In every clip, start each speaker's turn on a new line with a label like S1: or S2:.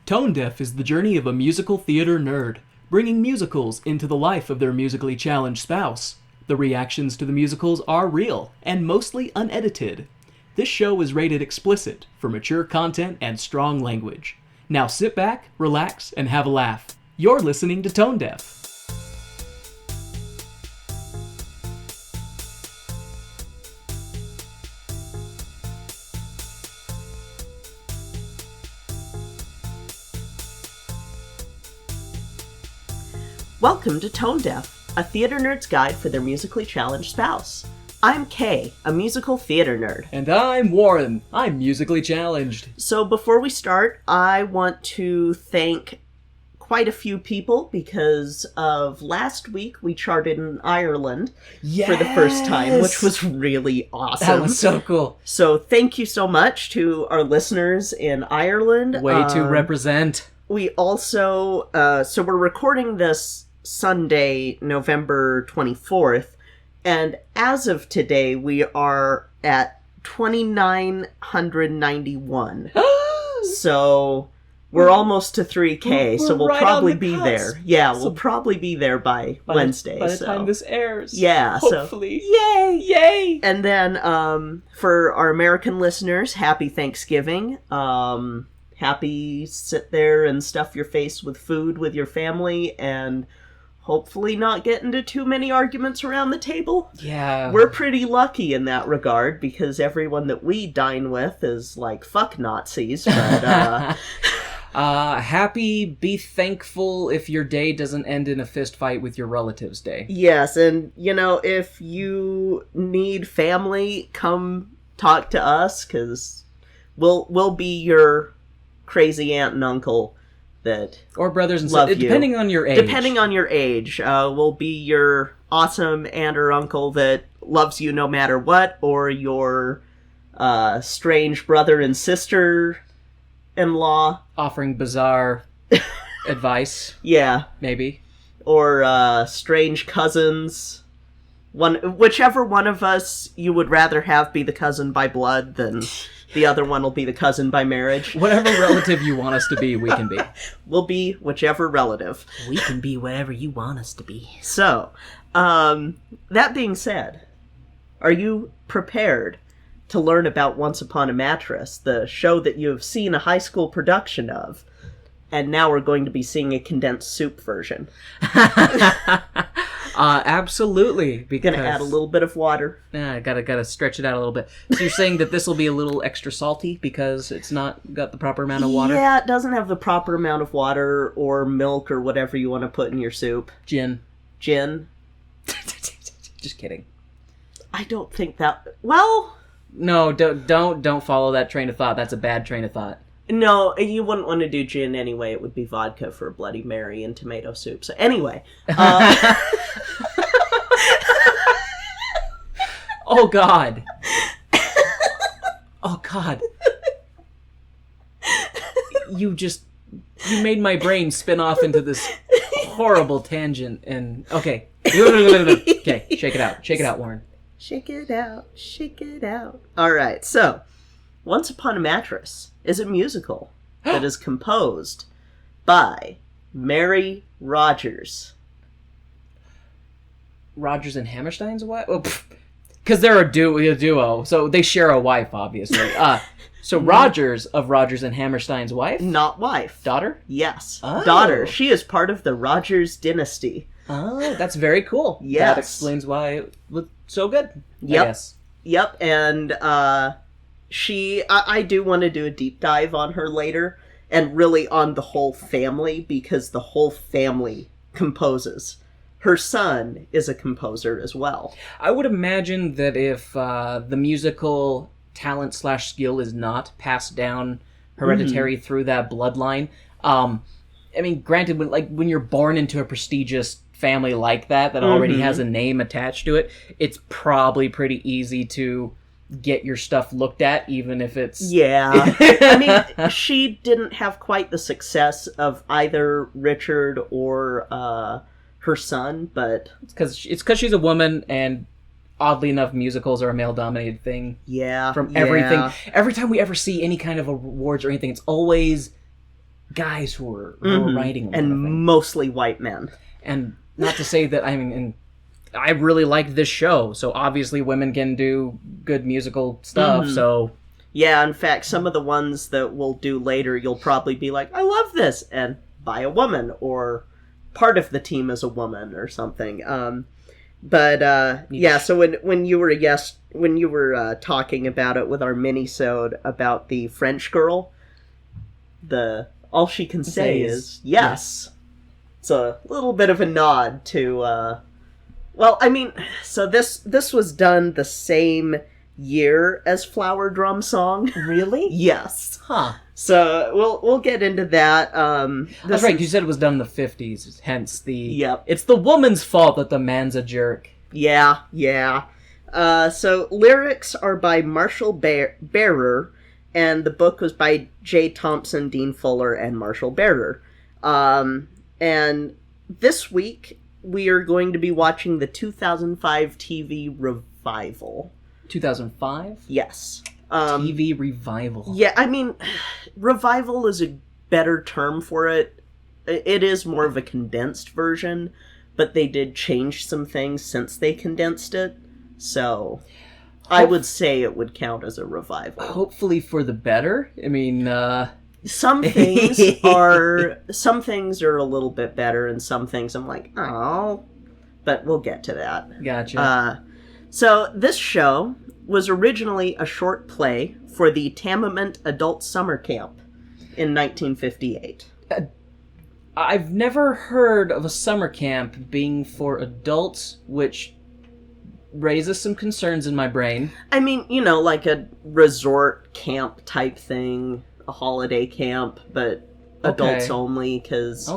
S1: Tone Deaf is the journey of a musical theater nerd, bringing musicals into the life of their musically challenged spouse. The reactions to the musicals are real and mostly unedited. This show is rated explicit for mature content and strong language. Now sit back, relax, and have a laugh. You're listening to Tone Deaf.
S2: Welcome to Tone Deaf, a theater nerd's guide for their musically challenged spouse. I'm Kay, a musical theater nerd.
S1: And I'm Warren. I'm musically challenged.
S2: So before we start, I want to thank quite a few people because of last week we charted in Ireland for the first time, which was really awesome.
S1: That was so cool.
S2: So thank you so much to our listeners in Ireland.
S1: Way to represent.
S2: We also, so we're recording this Sunday, November 24th, and as of today, we are at 2,991. So we're almost to 3K, so we'll
S1: right
S2: probably
S1: on the
S2: be
S1: cusp.
S2: there. Yeah, we'll probably be there by Wednesday.
S1: By the time this airs.
S2: Yeah,
S1: hopefully.
S2: So, yay!
S1: Yay!
S2: And then, for our American listeners, happy Thanksgiving. Happy sit there and stuff your face with food with your family and hopefully not get into too many arguments around the table.
S1: Yeah.
S2: We're pretty lucky in that regard because everyone that we dine with is like, fuck Nazis. But,
S1: be thankful if your day doesn't end in a fist fight with your relative's day.
S2: Yes, and, if you need family, come talk to us because we'll be your crazy aunt and uncle that
S1: or brothers and
S2: sisters,
S1: depending on your age.
S2: Depending on your age, we'll be your awesome aunt or uncle that loves you no matter what, or your strange brother and sister-in-law
S1: offering bizarre advice.
S2: Yeah,
S1: maybe,
S2: or strange cousins. Whichever one of us you would rather have be the cousin by blood than. The other one will be the cousin by marriage.
S1: Whatever relative you want us to be, we can be.
S2: We'll be whichever relative.
S3: We can be whatever you want us to be.
S2: So, that being said, are you prepared to learn about Once Upon a Mattress, the show that you have seen a high school production of, and now we're going to be seeing a condensed soup version?
S1: Absolutely. Because
S2: gonna add a little bit of water.
S1: Yeah, gotta stretch it out a little bit. So you're saying that this will be a little extra salty because it's not got the proper amount of water?
S2: Yeah, it doesn't have the proper amount of water or milk or whatever you want to put in your soup.
S1: Gin. Just kidding.
S2: I don't think that. Well,
S1: no, don't follow that train of thought. That's a bad train of thought.
S2: No, you wouldn't want to do gin anyway. It would be vodka for Bloody Mary and tomato soup. So anyway.
S1: Oh, God. Oh, God. You made my brain spin off into this horrible tangent and... Okay. Okay, shake it out. Shake it out, Warren.
S2: Shake it out. Shake it out. All right, so... Once Upon a Mattress is a musical that is composed by Mary Rodgers.
S1: Rodgers and Hammerstein's wife? Because they're a duo, so they share a wife, obviously. So Rodgers of Rodgers and Hammerstein's wife?
S2: Not wife.
S1: Daughter?
S2: Yes.
S1: Oh.
S2: Daughter. She is part of the Rodgers dynasty.
S1: Oh, that's very cool.
S2: Yes.
S1: That explains why it was so good,
S2: yep.
S1: I guess.
S2: Yep, and I do want to do a deep dive on her later, and really on the whole family, because the whole family composes. Her son is a composer as well.
S1: I would imagine that if the musical talent / skill is not passed down hereditary through that bloodline, I mean, granted, when you're born into a prestigious family like that already has a name attached to it, it's probably pretty easy to get your stuff looked at, even if it's...
S2: Yeah. I mean, she didn't have quite the success of either Richard or her son, but...
S1: It's because she's a woman, and oddly enough, musicals are a male-dominated thing.
S2: Yeah.
S1: From everything. Every time we ever see any kind of awards or anything, it's always guys who were writing them.
S2: And mostly white men.
S1: And not to say that, I mean, and I really liked this show, so obviously women can do good musical stuff, so...
S2: Yeah, in fact, some of the ones that we'll do later, you'll probably be like, I love this, and by a woman, or part of the team is a woman, or something. Yeah, so when you were talking about it with our mini-sode about the French girl, all she can say is yes. It's a little bit of a nod to, well, I mean, so this was done the same year as Flower Drum Song.
S1: Really?
S2: Yes.
S1: Huh.
S2: So we'll get into that.
S1: That's right, you said it was done in the 50s, hence the...
S2: Yep.
S1: It's the woman's fault that the man's a jerk.
S2: Yeah. So lyrics are by Marshall Bearer, and the book was by J. Thompson, Dean Fuller, and Marshall Bearer. And this week, we are going to be watching the 2005 TV revival.
S1: 2005?
S2: Yes.
S1: TV revival.
S2: Yeah, I mean, revival is a better term for it. It is more of a condensed version, but they did change some things since they condensed it. So, I would say it would count as a revival.
S1: Hopefully for the better. I mean,
S2: some things are a little bit better, and some things I'm like, oh, but we'll get to that.
S1: Gotcha.
S2: So this show was originally a short play for the Tamament Adult Summer Camp in 1958.
S1: I've never heard of a summer camp being for adults, which raises some concerns in my brain.
S2: I mean, like a resort camp type thing, a holiday camp, but adults only, because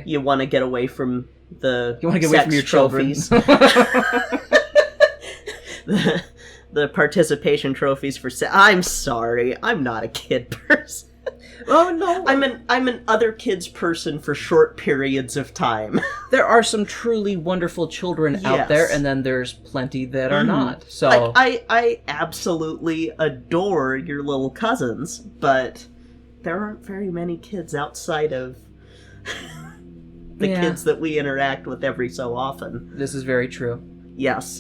S2: you want to get away from the
S1: your
S2: trophies. the participation trophies for I'm sorry, I'm not a kid person.
S1: Oh no,
S2: I'm an other kids person for short periods of time.
S1: There are some truly wonderful children out there, and then there's plenty that are not. So
S2: I absolutely adore your little cousins, but there aren't very many kids outside of the kids that we interact with every so often.
S1: This is very true.
S2: Yes.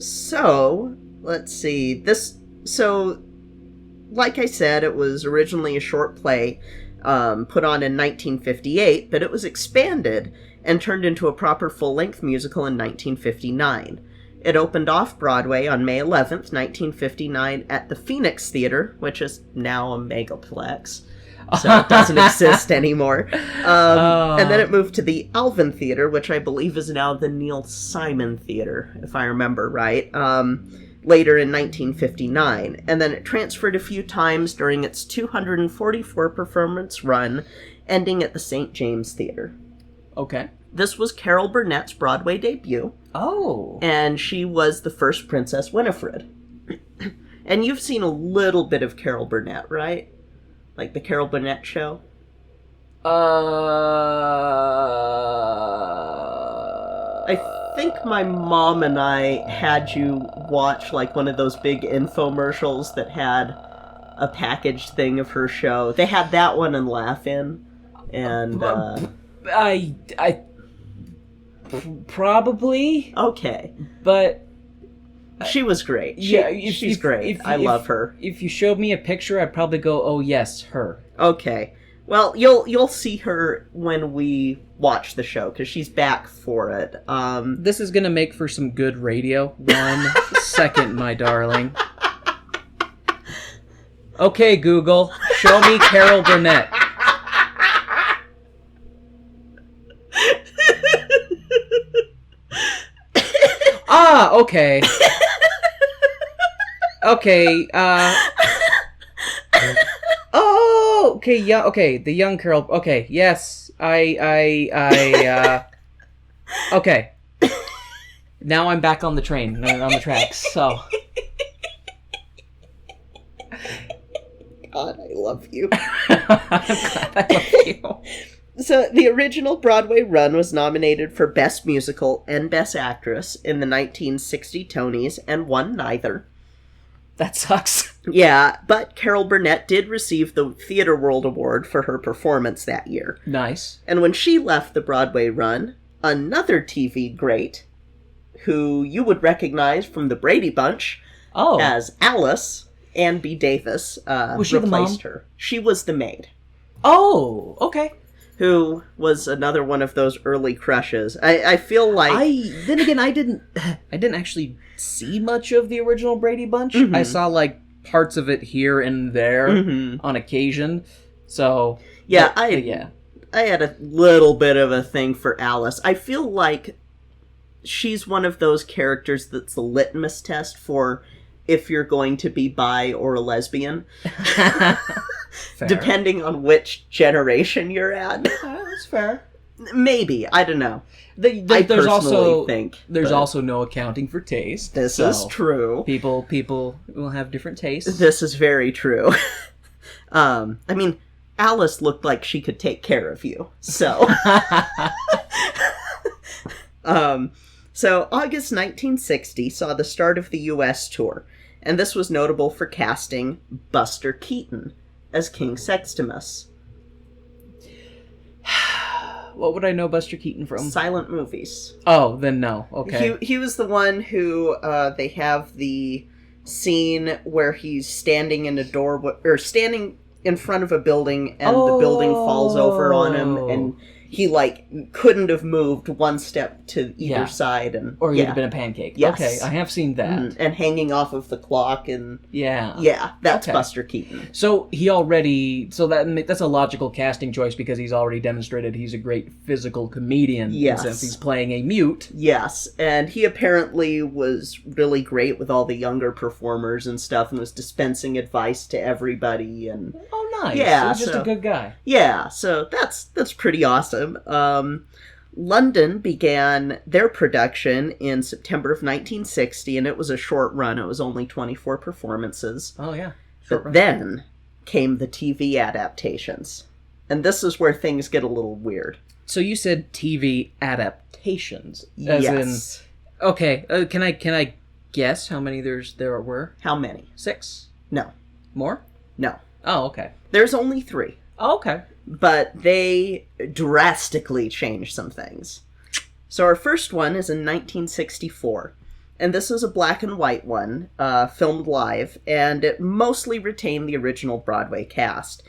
S2: So, let's see. Like I said, it was originally a short play put on in 1958, but it was expanded and turned into a proper full-length musical in 1959. It opened off-Broadway on May 11th, 1959 at the Phoenix Theater, which is now a megaplex, so it doesn't exist anymore. And then it moved to the Alvin Theater, which I believe is now the Neil Simon Theater, if I remember right, later in 1959. And then it transferred a few times during its 244-performance run, ending at the St. James Theater.
S1: Okay.
S2: This was Carol Burnett's Broadway debut.
S1: Oh.
S2: And she was the first Princess Winifred. And you've seen a little bit of Carol Burnett, right? Like the Carol Burnett show? I think my mom and I had you watch like one of those big infomercials that had a packaged thing of her show. They had that one and Laugh In. And
S1: I probably.
S2: Okay.
S1: But
S2: she was great. She's great. I love her.
S1: If you showed me a picture, I'd probably go, "Oh yes, her."
S2: Okay. Well, you'll see her when we watch the show because she's back for it.
S1: This is gonna make for some good radio. 1 second, my darling. Okay, Google, show me Carol Burnett. Okay. Okay, oh, okay, yeah, okay, the young Carol, okay, yes, okay. Now I'm back on the train, on the tracks, so.
S2: God, I love you.
S1: I'm glad I love you.
S2: So, the original Broadway run was nominated for Best Musical and Best Actress in the 1960 Tonys and won neither.
S1: That sucks.
S2: Yeah, but Carol Burnett did receive the Theatre World Award for her performance that year.
S1: Nice.
S2: And when she left the Broadway run, another TV great, who you would recognize from the Brady Bunch as Alice, Ann B. Davis,
S1: was she
S2: replaced
S1: the mom?
S2: her. She was the maid.
S1: Oh, okay.
S2: Who was another one of those early crushes. I feel like...
S1: Then again, I didn't actually see much of the original Brady Bunch.
S2: Mm-hmm.
S1: I saw, like, parts of it here and there on occasion. So...
S2: Yeah,
S1: I
S2: had a little bit of a thing for Alice. I feel like she's one of those characters that's a litmus test for if you're going to be bi or a lesbian. Depending on which generation you're at.
S1: That's fair.
S2: Maybe. I don't know.
S1: There's also no accounting for taste.
S2: This is true.
S1: People will have different tastes.
S2: This is very true. I mean, Alice looked like she could take care of you. So... So August 1960 saw the start of the U.S. tour, and this was notable for casting Buster Keaton as King Sextimus.
S1: What would I know Buster Keaton from?
S2: Silent movies.
S1: Oh, then no. Okay.
S2: He was the one who, they have the scene where he's standing in a door, or standing in front of a building, and the building falls over on him, and he, like, couldn't have moved one step to either side.
S1: Or he'd have been a pancake.
S2: Yes.
S1: Okay, I have seen that.
S2: And hanging off of the clock, and...
S1: Yeah,
S2: that's Buster Keaton.
S1: So that's a logical casting choice because he's already demonstrated he's a great physical comedian.
S2: Yes.
S1: Since he's playing a mute.
S2: Yes, and he apparently was really great with all the younger performers and stuff, and was dispensing advice to everybody, and...
S1: Oh, nice.
S2: Yeah,
S1: he's just a good guy.
S2: Yeah, so that's pretty awesome. London began their production in September of 1960, and it was a short run. It was only 24 performances.
S1: Oh, yeah.
S2: But then came the TV adaptations. And this is where things get a little weird.
S1: So you said TV adaptations.
S2: Yes.
S1: Okay, can I guess how many there were?
S2: How many?
S1: 6?
S2: No.
S1: More?
S2: No.
S1: Oh, okay.
S2: There's only 3.
S1: Oh, okay.
S2: But they drastically changed some things. So our first one is in 1964. And this is a black and white one, filmed live, and it mostly retained the original Broadway cast.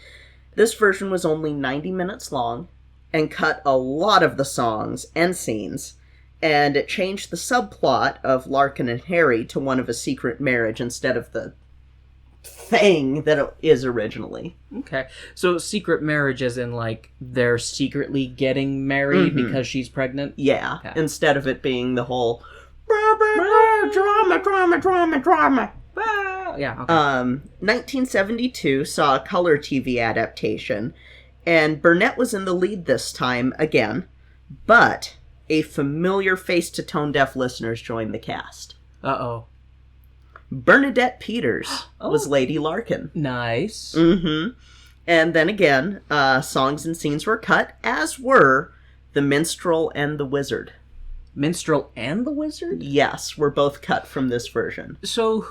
S2: This version was only 90 minutes long, and cut a lot of the songs and scenes, and it changed the subplot of Larkin and Harry to one of a secret marriage instead of the thing that it is originally.
S1: Okay. So secret marriage as in, like, they're secretly getting married because she's pregnant?
S2: Yeah.
S1: Okay.
S2: Instead of it being the whole... drama.
S1: Yeah, okay.
S2: 1972 saw a color TV adaptation, and Burnett was in the lead this time again, but a familiar face to tone-deaf listeners joined the cast.
S1: Uh-oh.
S2: Bernadette Peters was Lady Larkin.
S1: Nice.
S2: Mm-hmm. And then again, songs and scenes were cut, as were The Minstrel and the Wizard.
S1: Minstrel and the Wizard?
S2: Yes, were both cut from this version.
S1: So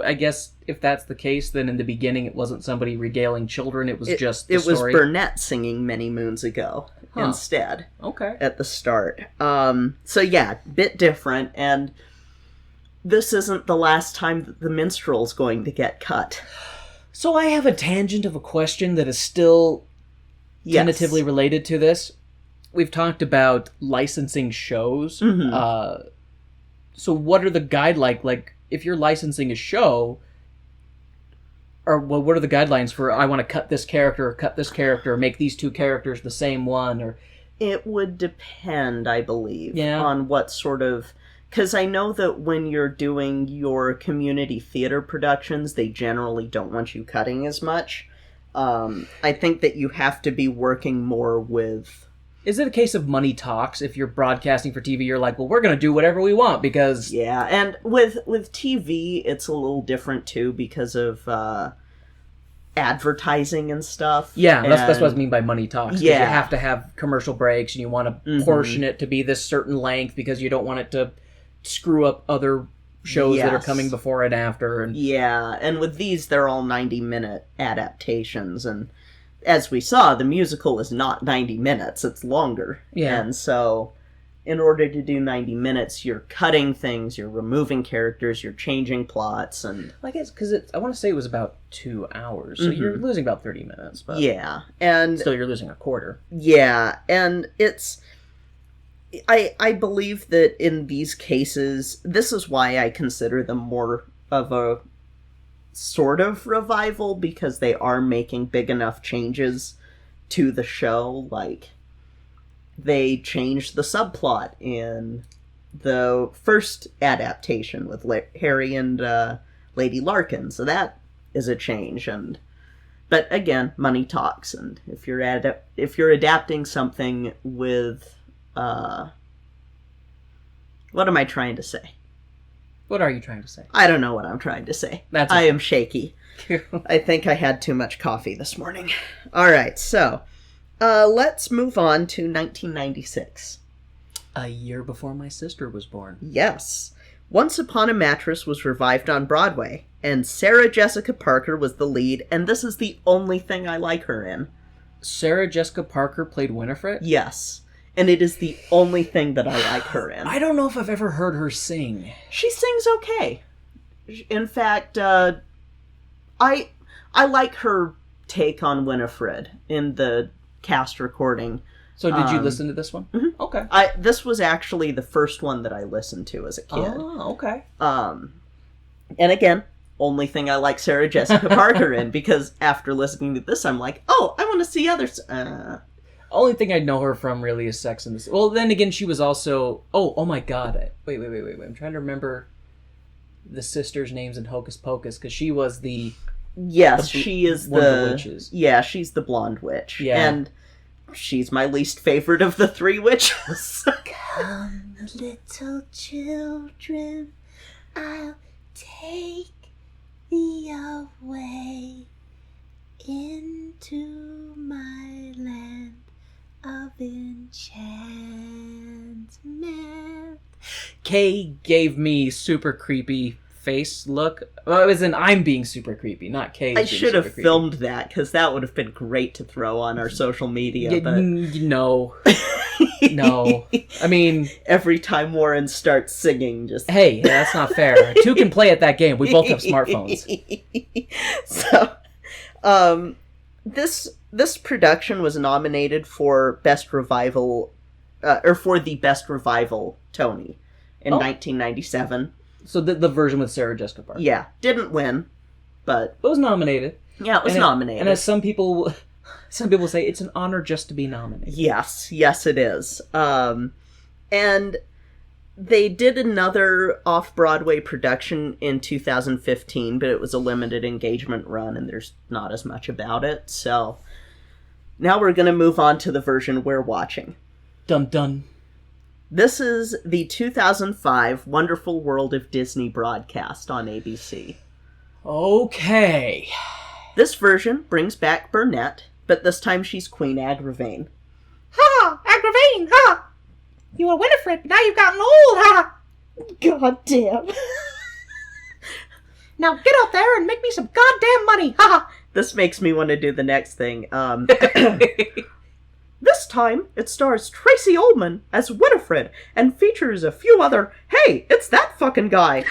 S1: I guess if that's the case, then in the beginning it wasn't somebody regaling children, it was just the story.
S2: It was Burnett singing Many Moons Ago instead.
S1: Okay.
S2: At the start. So yeah, bit different, and this isn't the last time that the minstrel's going to get cut.
S1: So I have a tangent of a question that is still tentatively related to this. We've talked about licensing shows.
S2: Mm-hmm.
S1: So what are the guidelines? Like, if you're licensing a show, or what are the guidelines for, I want to cut this character, or make these two characters the same one, or...
S2: It would depend, I believe,
S1: Yeah.
S2: on what sort of... Because I know that when you're doing your community theater productions, they generally don't want you cutting as much. I think that you have to be working more with...
S1: Is it a case of money talks? If you're broadcasting for TV, you're like, well, we're going to do whatever we want, because...
S2: Yeah, and with TV, it's a little different, too, because of advertising and stuff.
S1: Yeah, that's what I mean by money talks.
S2: Yeah.
S1: You have to have commercial breaks, and you want to portion it to be this certain length, because you don't want it to screw up other shows that are
S2: Yes.
S1: coming before and after. And
S2: Yeah, and with these, they're all 90-minute adaptations, and as we saw, the musical is not 90 minutes, it's longer.
S1: Yeah.
S2: And so, in order to do 90 minutes, you're cutting things, you're removing characters, you're changing plots, and...
S1: I guess, because I want to say it was about 2 hours, so you're losing about 30 minutes. But
S2: yeah, and...
S1: still, you're losing a quarter.
S2: Yeah, and it's... I believe that in these cases, this is why I consider them more of a sort of revival, because they are making big enough changes to the show. Like, they changed the subplot in the first adaptation with Harry and Lady Larkin, so that is a change. But again, money talks, and if you're adapting something with what am I trying to say?
S1: What are you trying to say?
S2: I don't know what I'm trying to say.
S1: That's
S2: I
S1: okay.
S2: am shaky. I think I had too much coffee this morning. Alright, so let's move on to 1996.
S1: A year before my sister was born.
S2: Yes. Once Upon a Mattress was revived on Broadway, and Sarah Jessica Parker was the lead, and this is the only thing I like her in.
S1: Sarah Jessica Parker played Winifred?
S2: Yes. And it is the only thing that I like her in.
S1: I don't know if I've ever heard her sing.
S2: She sings okay. In fact, I like her take on Winifred in the cast recording.
S1: So did you listen to this one?
S2: Mm-hmm.
S1: Okay.
S2: This was actually the first one that I listened to as a kid.
S1: Oh, okay.
S2: And again, only thing I like Sarah Jessica Parker in, because after listening to this, I'm like, oh, I want to see others.
S1: Only thing I know her from really is Sex and the City. Well, then again, she was also... Oh my god. Wait. I'm trying to remember the sisters' names in Hocus Pocus, because she was the...
S2: Yes, she is
S1: one of the witches.
S2: Yeah, she's the blonde witch.
S1: Yeah.
S2: And she's my least favorite of the three witches.
S3: Come, little children, I'll take thee away into my land of enchantment.
S1: Kay gave me super creepy face look. Well, it was an I'm being super creepy, not Kay.
S2: I should have filmed that, because that would have been great to throw on our social media. But
S1: No. No. I mean...
S2: every time Warren starts singing, just...
S1: Hey, that's not fair. Two can play at that game. We both have smartphones.
S2: So, this production was nominated for Best Revival, or for the Best Revival Tony in 1997.
S1: So the version with Sarah Jessica Parker.
S2: Yeah, didn't win, but
S1: It was nominated.
S2: yeah, it was nominated.
S1: And as some people say, it's an honor just to be nominated.
S2: Yes, it is. And they did another off-Broadway production in 2015, but it was a limited engagement run, and there's not as much about it. So now we're going to move on to the version we're watching.
S1: Dun dun.
S2: This is the 2005 Wonderful World of Disney broadcast on ABC.
S1: Okay.
S2: This version brings back Burnett, but this time she's Queen Agravain.
S3: Ha! Agravain! Ha! You were Winifred, but now you've gotten old! Ha!
S2: God damn.
S3: Now get out there and make me some goddamn money! Ha!
S2: This makes me want to do the next thing. This time, it stars Tracy Ullman as Winifred, and features a few other, hey, it's that fucking guy,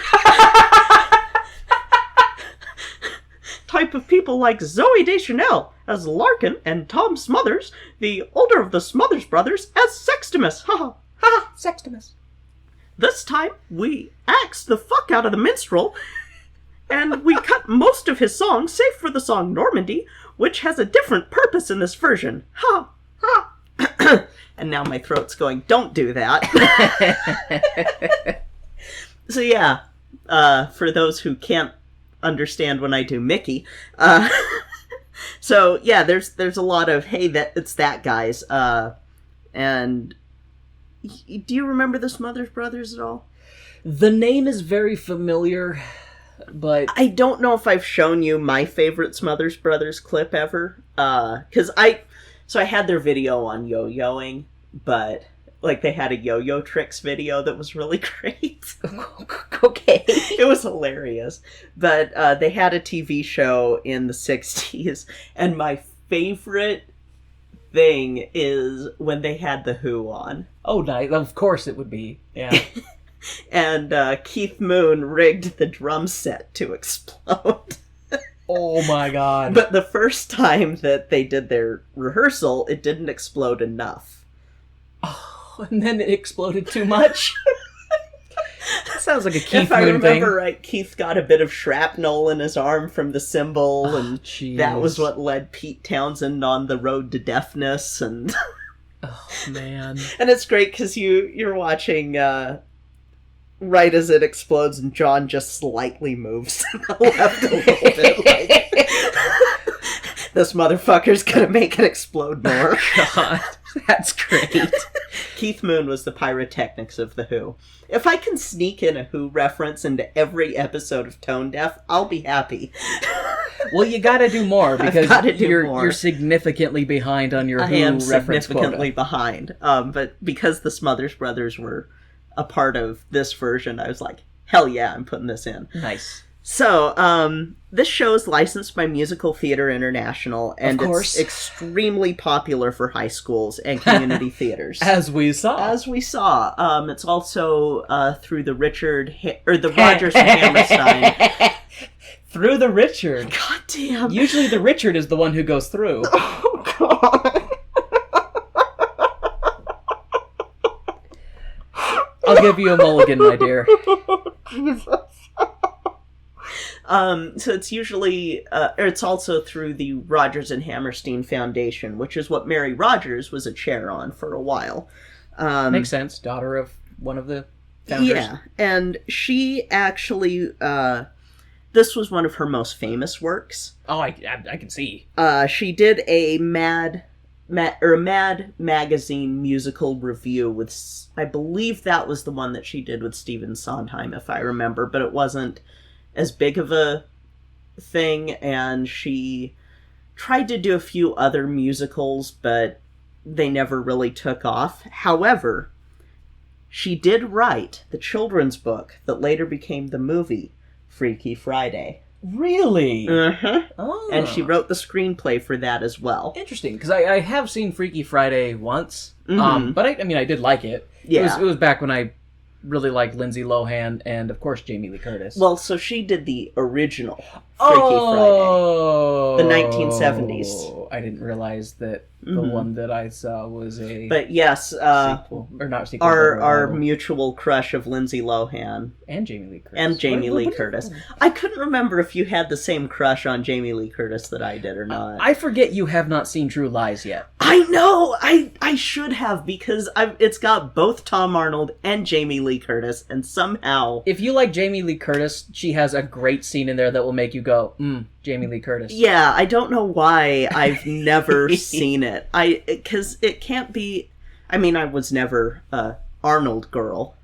S2: type of people like Zooey Deschanel as Larkin, and Tom Smothers, the older of the Smothers brothers, as Sextimus. Ha ha.
S3: Sextimus.
S2: This time, we axed the fuck out of the minstrel, and we cut most of his songs, save for the song Normandy, which has a different purpose in this version. Ha! Ha! And now my throat's going, don't do that. So yeah, for those who can't understand when I do Mickey, so yeah, there's a lot of, hey, it's that guys, and do you remember the Smothers Brothers at all?
S1: The name is very familiar, but
S2: I don't know if I've shown you my favorite Smothers Brothers clip ever, because I had their video on yo-yoing, but like they had a Yo-Yo Tricks video that was really great.
S1: Okay.
S2: It was hilarious. But they had a TV show in the 60s, and my favorite thing is when they had The Who on.
S1: Oh, nice. Of course it would be. Yeah.
S2: And Keith Moon rigged the drum set to explode.
S1: Oh my god.
S2: But the first time that they did their rehearsal, it didn't explode enough.
S1: Oh, and then it exploded too much? That sounds like a Keith
S2: If I
S1: Moon thing.
S2: remember right, Keith got a bit of shrapnel in his arm from the cymbal, and
S1: jeez.
S2: that was what led Pete Townsend on the road to deafness. And
S1: Oh, man.
S2: and it's great because you're watching right as it explodes, and John just slightly moves to the left a little bit. Like, this motherfucker's gonna make it explode more.
S1: God, that's great.
S2: Keith Moon was the pyrotechnics of The Who. If I can sneak in a Who reference into every episode of Tone Deaf, I'll be happy.
S1: Well, you gotta do more, because
S2: gotta do
S1: you're,
S2: more.
S1: you're significantly behind on your
S2: I
S1: Who
S2: am
S1: reference
S2: significantly
S1: quota.
S2: behind. But because the Smothers Brothers were a part of this version, I was like, hell yeah, I'm putting this in.
S1: Nice.
S2: So, this show is licensed by Musical Theater International, and
S1: Of course.
S2: it's extremely popular for high schools and community theaters.
S1: As we saw.
S2: As we saw, it's also through the the Rogers and Hammerstein.
S1: Through the Richard.
S2: God damn!
S1: Usually the Richard is the one who goes through.
S2: Oh god!
S1: I'll give you a mulligan, my dear.
S2: Jesus. So it's usually, or it's also through the Rogers and Hammerstein Foundation, which is what Mary Rogers was a chair on for a while.
S1: Makes sense. Daughter of one of the founders.
S2: Yeah, and she actually, this was one of her most famous works.
S1: Oh, I can see.
S2: She did a Mad Magazine musical review with, I believe that was the one that she did with Stephen Sondheim, if I remember, but it wasn't as big of a thing, and she tried to do a few other musicals, but they never really took off. However, she did write the children's book that later became the movie Freaky Friday.
S1: Really?
S2: Uh-huh.
S1: Oh.
S2: And she wrote the screenplay for that as well.
S1: Interesting, because I have seen Freaky Friday once,
S2: Mhm.
S1: but I mean, I did like it.
S2: Yeah.
S1: It was back when I really liked Lindsay Lohan and, of course, Jamie Lee Curtis.
S2: Well, so she did the original Freaky
S1: oh,
S2: Friday. The 1970s.
S1: I didn't realize that the
S2: Mhm.
S1: one that I saw was a
S2: But yes,
S1: sequel. Or not sequel.
S2: our
S1: but
S2: mutual crush of Lindsay Lohan
S1: and Jamie Lee Curtis.
S2: and Jamie
S1: What-
S2: Lee
S1: what-
S2: Curtis. I couldn't remember if you had the same crush on Jamie Lee Curtis that I did or not.
S1: I forget you have not seen True Lies yet.
S2: I know! I should have, because it's got both Tom Arnold and Jamie Lee Curtis, and somehow...
S1: If you like Jamie Lee Curtis, she has a great scene in there that will make you go, Jamie Lee Curtis.
S2: Yeah, I don't know why I've never seen it. Because it can't be... I mean, I was never a Arnold girl.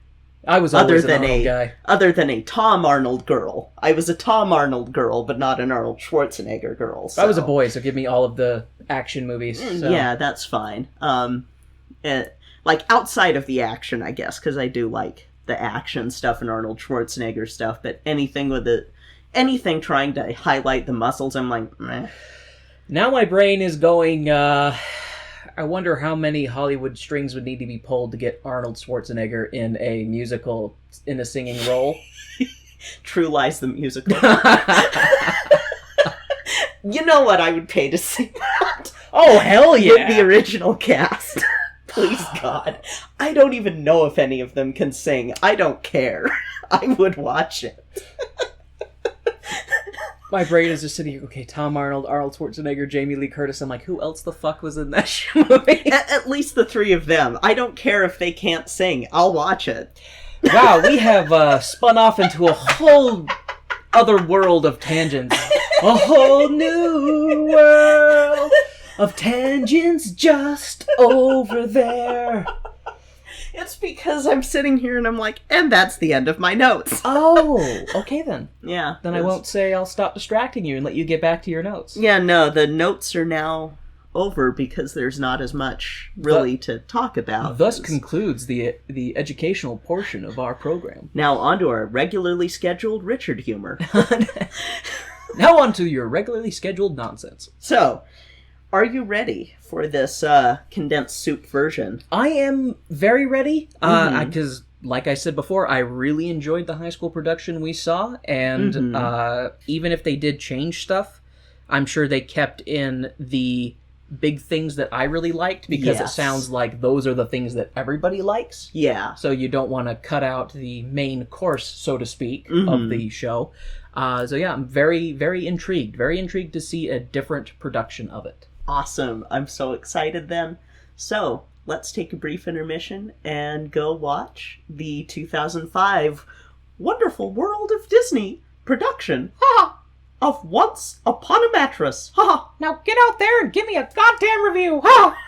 S1: I was
S2: Other
S1: always
S2: than
S1: an Arnold guy.
S2: Other than a Tom Arnold girl. I was a Tom Arnold girl, but not an Arnold Schwarzenegger girl. So.
S1: I was a boy, so give me all of the action movies. So.
S2: Yeah, that's fine. Like, outside of the action, I guess, because I do like the action stuff and Arnold Schwarzenegger stuff, but anything trying to highlight the muscles, I'm like, meh.
S1: Now my brain is going, I wonder how many Hollywood strings would need to be pulled to get Arnold Schwarzenegger in a musical, in a singing role.
S2: True Lies the musical. You know what I would pay to see that?
S1: Oh, hell
S2: With
S1: yeah!
S2: the original cast. Please, God. I don't even know if any of them can sing. I don't care. I would watch it.
S1: My brain is just sitting here, okay, Tom Arnold, Arnold Schwarzenegger, Jamie Lee Curtis. I'm like, who else the fuck was in that movie?
S2: At least the three of them. I don't care if they can't sing. I'll watch it.
S1: Wow, we have spun off into a whole other world of tangents. A whole new world of tangents just over there.
S2: It's because I'm sitting here and I'm like, and that's the end of my notes.
S1: Oh, okay then.
S2: Yeah.
S1: Then I won't say I'll stop distracting you and let you get back to your notes.
S2: Yeah, no, the notes are now over because there's not as much really to talk about.
S1: Thus concludes the educational portion of our program.
S2: Now on to our regularly scheduled Richard humor.
S1: Now on to your regularly scheduled nonsense.
S2: So, are you ready for this condensed soup version?
S1: I am very ready, because, like I said before, I really enjoyed the high school production we saw, and even if they did change stuff, I'm sure they kept in the big things that I really liked, because it sounds like those are the things that everybody likes.
S2: Yeah.
S1: So you don't want to cut out the main course, so to speak, of the show. So yeah, I'm very, very intrigued. Very intrigued to see a different production of it.
S2: Awesome. I'm so excited then. So, let's take a brief intermission and go watch the 2005 Wonderful World of Disney production of Once Upon a Mattress.
S3: Now get out there and give me a goddamn review. Ha!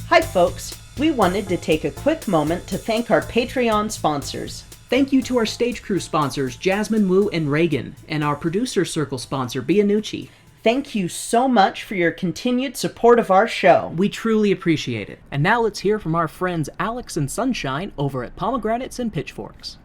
S2: Hi folks, we wanted to take a quick moment to thank our Patreon sponsors.
S1: Thank you to our stage crew sponsors, Jasmine Wu and Reagan, and our producer circle sponsor, Bianucci.
S2: Thank you so much for your continued support of our show.
S1: We truly appreciate it. And now let's hear from our friends Alex and Sunshine over at Pomegranates and Pitchforks.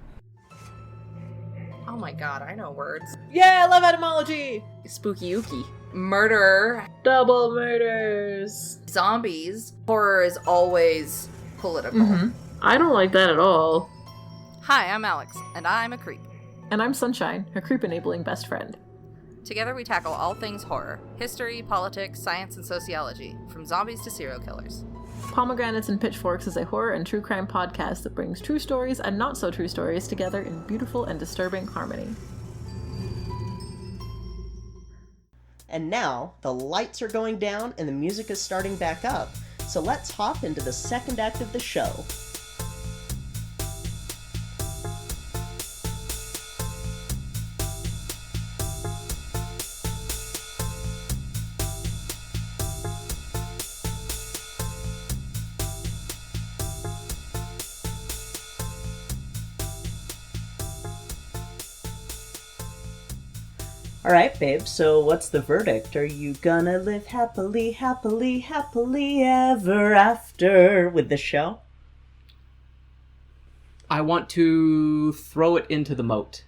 S4: Oh my god, I know words.
S5: Yeah, I love etymology!
S4: Spooky ooky. Murder.
S5: Double murders.
S4: Zombies. Horror is always political.
S5: I don't like that at all.
S4: Hi, I'm Alex, and I'm a creep.
S5: And I'm Sunshine, her creep-enabling best friend.
S4: Together we tackle all things horror. History, politics, science, and sociology. From zombies to serial killers.
S5: Pomegranates and Pitchforks is a horror and true crime podcast that brings true stories and not-so-true stories together in beautiful and disturbing harmony.
S2: And now, the lights are going down and the music is starting back up, so let's hop into the second act of the show. Alright, babe, so what's the verdict? Are you gonna live happily, happily, happily ever after with this show?
S1: I want to throw it into the moat.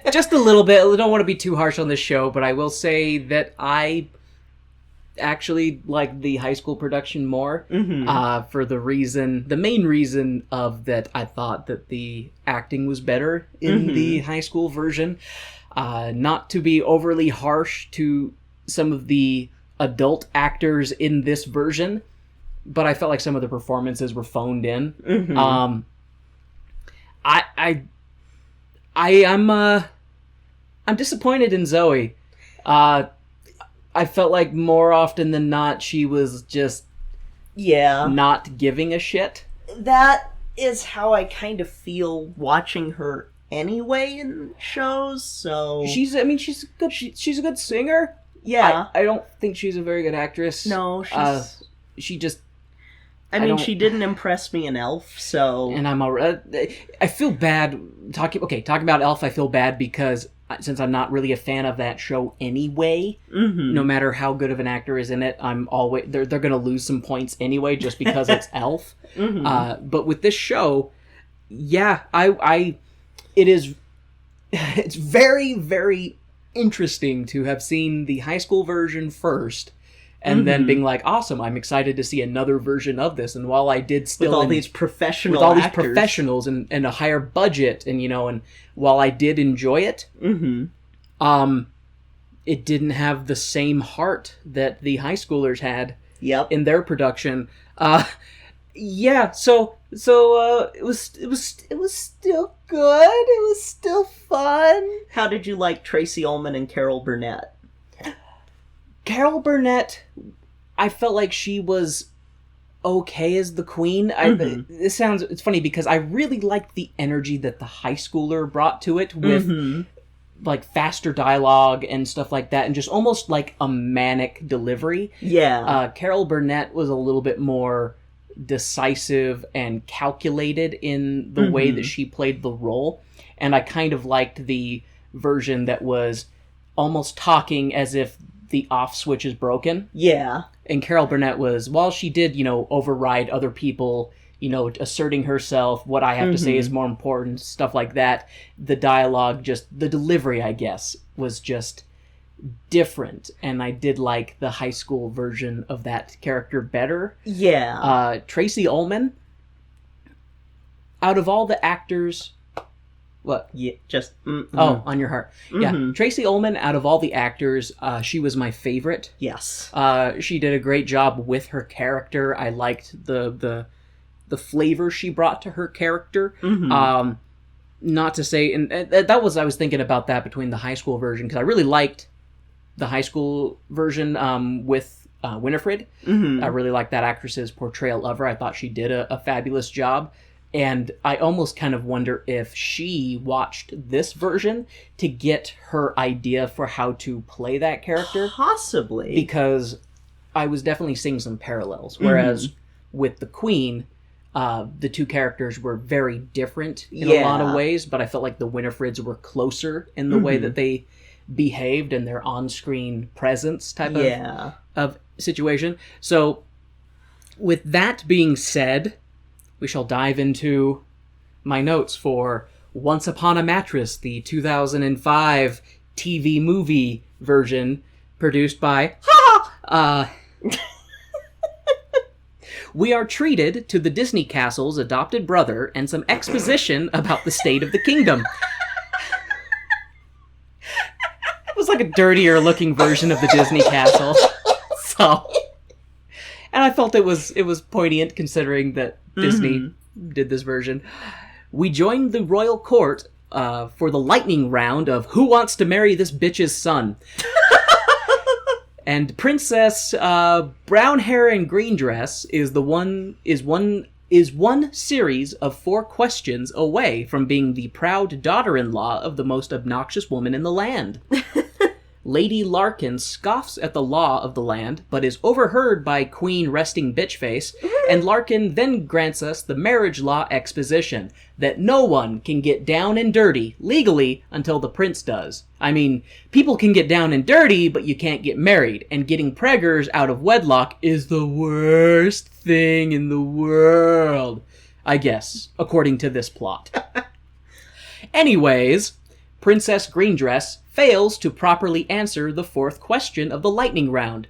S1: Just a little bit. I don't want to be too harsh on this show, but I will say that I actually like the high school production more for the main reason of that I thought that the acting was better in the high school version. Not to be overly harsh to some of the adult actors in this version, but I felt like some of the performances were phoned in. I'm disappointed in Zoe. I felt like more often than not she was just not giving a shit.
S2: That is how I kind of feel watching her anyway in shows, so
S1: she's a good singer.
S2: Yeah.
S1: I don't think she's a very good actress.
S2: No,
S1: she just
S2: she didn't impress me in Elf, so
S1: and I feel bad talking about Elf. I feel bad because since I'm not really a fan of that show anyway, no matter how good of an actor is in it, I'm always they're gonna lose some points anyway just because it's Elf. But with this show, it's very, very interesting to have seen the high school version first and then being like, awesome, I'm excited to see another version of this. And while I did still
S2: with all these professionals
S1: and a higher budget and while I did enjoy it, it didn't have the same heart that the high schoolers had in their production. So it was still good. It was still fun.
S2: How did you like Tracy Ullman and Carol Burnett?
S1: Carol Burnett, I felt like she was okay as the queen. It's funny because I really liked the energy that the high schooler brought to it with like faster dialogue and stuff like that, and just almost like a manic delivery.
S2: Yeah.
S1: Carol Burnett was a little bit more decisive and calculated in the way that she played the role, and I kind of liked the version that was almost talking as if the off switch is broken.
S2: Yeah.
S1: And Carol Burnett was, while she did, override other people, asserting herself, what I have to say is more important, stuff like that, the dialogue, just the delivery, I guess, was just different. And I did like the high school version of that character better.
S2: Yeah.
S1: Tracy Ullman, out of all the actors... What?
S2: Yeah, just...
S1: Oh, on your heart. Yeah, Tracy Ullman, out of all the actors, she was my favorite.
S2: Yes.
S1: She did a great job with her character. I liked the flavor she brought to her character. Not to say... And I was thinking about that between the high school version, because I really liked the high school version with Winifred. I really liked that actress's portrayal of her. I thought she did a fabulous job. And I almost kind of wonder if she watched this version to get her idea for how to play that character.
S2: Possibly.
S1: Because I was definitely seeing some parallels. Whereas with the Queen, the two characters were very different in a lot of ways, but I felt like the Winifreds were closer in the way that they behaved and their on-screen presence type of situation. So with that being said... we shall dive into my notes for Once Upon a Mattress, the 2005 TV movie version produced by... We are treated to the Disney Castle's adopted brother and some exposition about the state of the kingdom. It was like a dirtier looking version of the Disney Castle. So... and I felt it was poignant considering that Disney did this version. We joined the royal court for the lightning round of Who Wants to Marry This Bitch's Son? And Princess Brown Hair and Green Dress is one series of 4 questions away from being the proud daughter-in-law of the most obnoxious woman in the land. Lady Larkin scoffs at the law of the land, but is overheard by Queen Resting Bitchface, and Larkin then grants us the marriage law exposition, that no one can get down and dirty, legally, until the prince does. I mean, people can get down and dirty, but you can't get married, and getting preggers out of wedlock is the worst thing in the world. I guess, according to this plot. Anyways, Princess Greendress fails to properly answer the 4th question of the lightning round.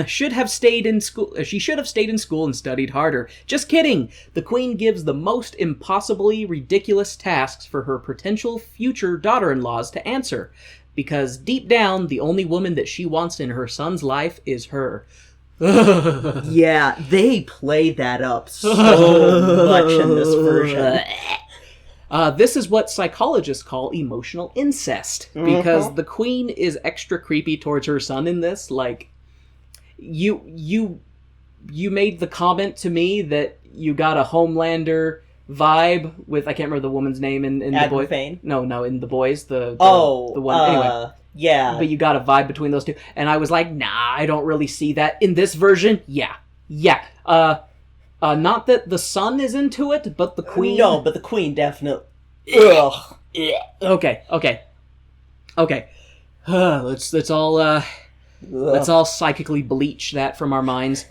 S1: She should have stayed in school and studied harder. Just kidding! The queen gives the most impossibly ridiculous tasks for her potential future daughter-in-laws to answer, because deep down, the only woman that she wants in her son's life is her.
S2: Yeah, they play that up so much in this version.
S1: This is what psychologists call emotional incest, because the queen is extra creepy towards her son in this. Like, you made the comment to me that you got a Homelander vibe with, I can't remember the woman's name in the boys. No, in the boys, the one. Anyway,
S2: yeah.
S1: But you got a vibe between those two, and I was like, nah, I don't really see that in this version. Yeah. Not that the son is into it, but the queen...
S2: No, but the queen definitely... Ugh.
S1: Okay. Let's all psychically bleach that from our minds.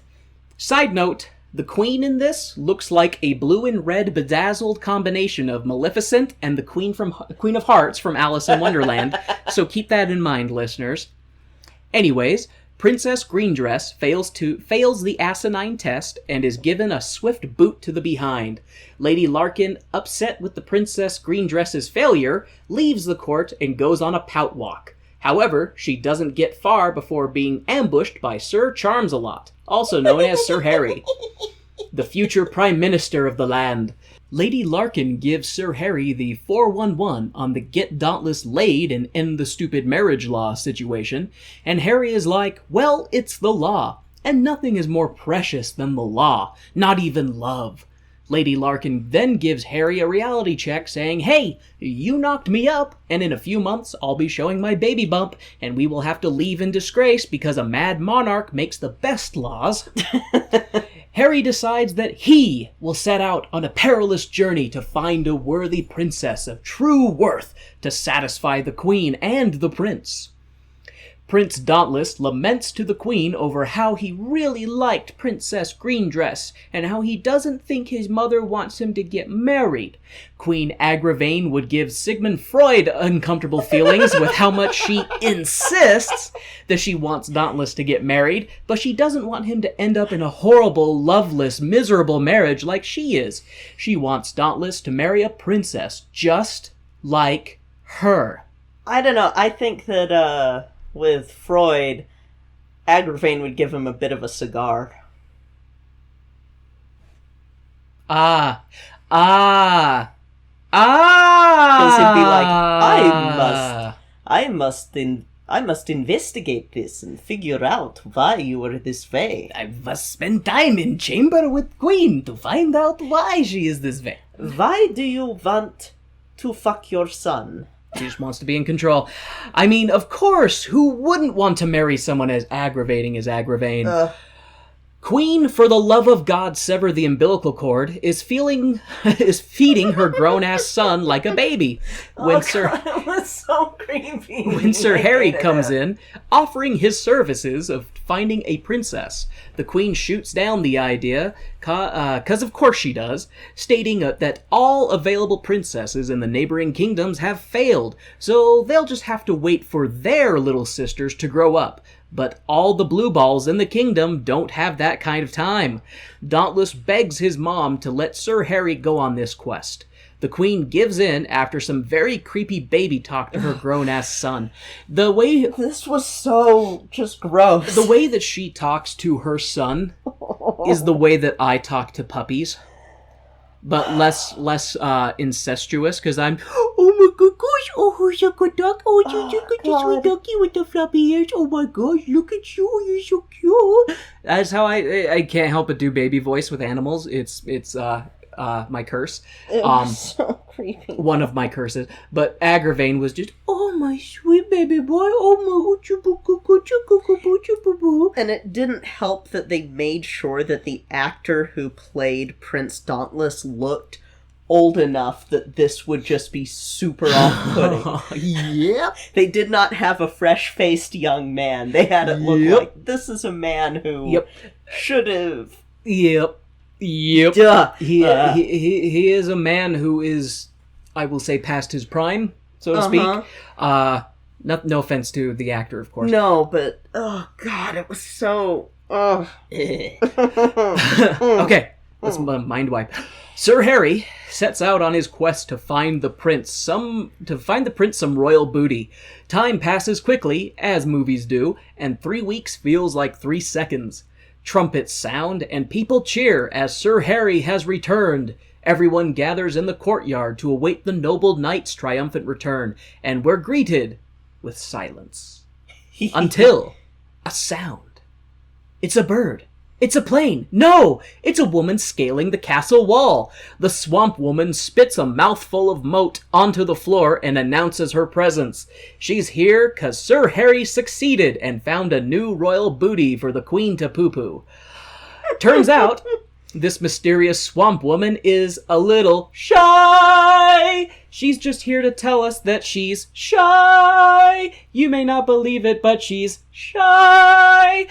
S1: Side note, the queen in this looks like a blue and red bedazzled combination of Maleficent and the Queen of Hearts from Alice in Wonderland, so keep that in mind, listeners. Anyways... Princess Greendress fails the asinine test and is given a swift boot to the behind. Lady Larkin, upset with the Princess Greendress's failure, leaves the court and goes on a pout walk. However, she doesn't get far before being ambushed by Sir Charmsalot, also known as Sir Harry, the future Prime Minister of the land. Lady Larkin gives Sir Harry the 411 on the get Dauntless laid and end the stupid marriage law situation, and Harry is like, well, it's the law. and nothing is more precious than the law, not even love. Lady Larkin then gives Harry a reality check saying, "Hey, you knocked me up, and in a few months I'll be showing my baby bump, and we will have to leave in disgrace because a mad monarch makes the best laws." Harry decides that he will set out on a perilous journey to find a worthy princess of true worth to satisfy the Queen and the Prince. Prince Dauntless laments to the Queen over how he really liked Princess Greendress and how he doesn't think his mother wants him to get married. Queen Agravain would give Sigmund Freud uncomfortable feelings with how much she insists that she wants Dauntless to get married, but she doesn't want him to end up in a horrible, loveless, miserable marriage like she is. She wants Dauntless to marry a princess just like her.
S2: I don't know. I think that, with Freud, Agravain would give him a bit of a cigar.
S1: Because
S2: Because he'd be like, I must investigate this and figure out why you are this way.
S1: I must spend time in chamber with Queen to find out why she is this way.
S2: Why do you want to fuck your son?
S1: She just wants to be in control. I mean, of course, who wouldn't want to marry someone as aggravating as Agravain? Queen, for the love of God, sever the umbilical cord, is feeding her grown-ass son like a baby. When
S2: It was so creepy.
S1: When Sir Harry comes in, offering his services of finding a princess, the Queen shoots down the idea, because of course she does, stating that all available princesses in the neighboring kingdoms have failed, so they'll just have to wait for their little sisters to grow up. But all the blue balls in the kingdom don't have that kind of time. Dauntless begs his mom to let Sir Harry go on this quest. The Queen gives in after some very creepy baby talk to her grown-ass son.
S2: This was so just gross.
S1: The way that she talks to her son is the way that I talk to puppies. But less incestuous, because I'm, oh my gosh, oh, who's a good duck? Oh, you're the sweet ducky with the floppy ears. Oh my gosh, look at you, you're so cute. That's how I can't help but do baby voice with animals. It's my curse.
S2: It was so creepy.
S1: One of my curses. But Agravain was just, oh my sweet baby boy, oh my
S2: and it didn't help that they made sure that the actor who played Prince Dauntless looked old enough that this would just be super off-putting.
S1: Yep.
S2: They did not have a fresh-faced young man. They had it look like, this is a man who should have...
S1: Yep.
S2: Duh.
S1: He is a man who is, I will say, past his prime, so to speak. No offense to the actor, of course.
S2: No, but oh god, it was so.
S1: Okay, let's mind wipe. Sir Harry sets out on his quest to find the prince some royal booty. Time passes quickly, as movies do, and 3 weeks feels like 3 seconds. Trumpets sound, and people cheer as Sir Harry has returned. Everyone gathers in the courtyard to await the noble knight's triumphant return, and we're greeted with silence. Until a sound. It's a bird. It's a plane. No! It's a woman scaling the castle wall. The swamp woman spits a mouthful of moat onto the floor and announces her presence. She's here 'cause Sir Harry succeeded and found a new royal booty for the Queen to poo-poo. Turns out, this mysterious swamp woman is a little shy. She's just here to tell us that she's shy. You may not believe it, but she's shy.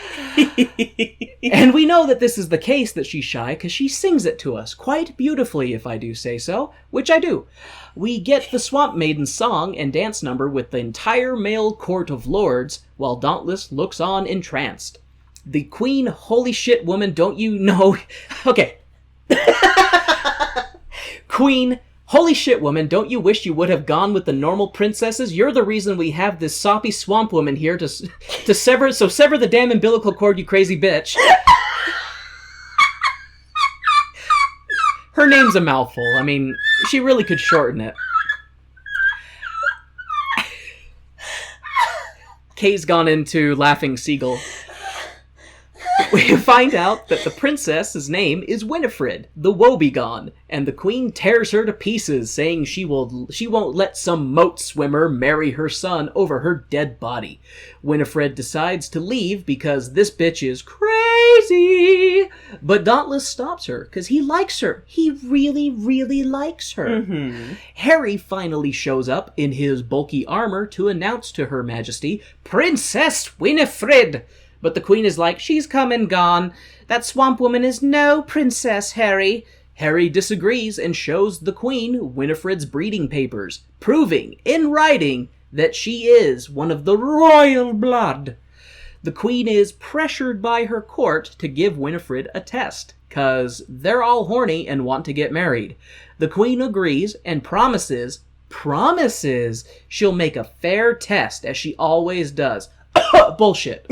S1: And we know that this is the case, that she's shy, because she sings it to us quite beautifully, if I do say so, which I do. We get the Swamp Maiden song and dance number with the entire male court of lords, while Dauntless looks on entranced. The Queen, holy shit woman, don't you know... Okay. Queen, holy shit woman, don't you wish you would have gone with the normal princesses? You're the reason we have this soppy swamp woman here to sever the damn umbilical cord, you crazy bitch. Her name's a mouthful. I mean, she really could shorten it. Kay's gone into laughing seagull. We find out that the princess's name is Winifred, the woebegone, and the queen tears her to pieces, saying she won't let some moat swimmer marry her son over her dead body. Winifred decides to leave because this bitch is crazy, but Dauntless stops her because he likes her. He really, really likes her.
S2: Mm-hmm.
S1: Harry finally shows up in his bulky armor to announce to Her Majesty, Princess Winifred! But the queen is like, she's come and gone. That swamp woman is no princess, Harry. Harry disagrees and shows the queen Winifred's breeding papers, proving, in writing, that she is one of the royal blood. The queen is pressured by her court to give Winifred a test, 'cause they're all horny and want to get married. The queen agrees and promises she'll make a fair test, as she always does. Bullshit.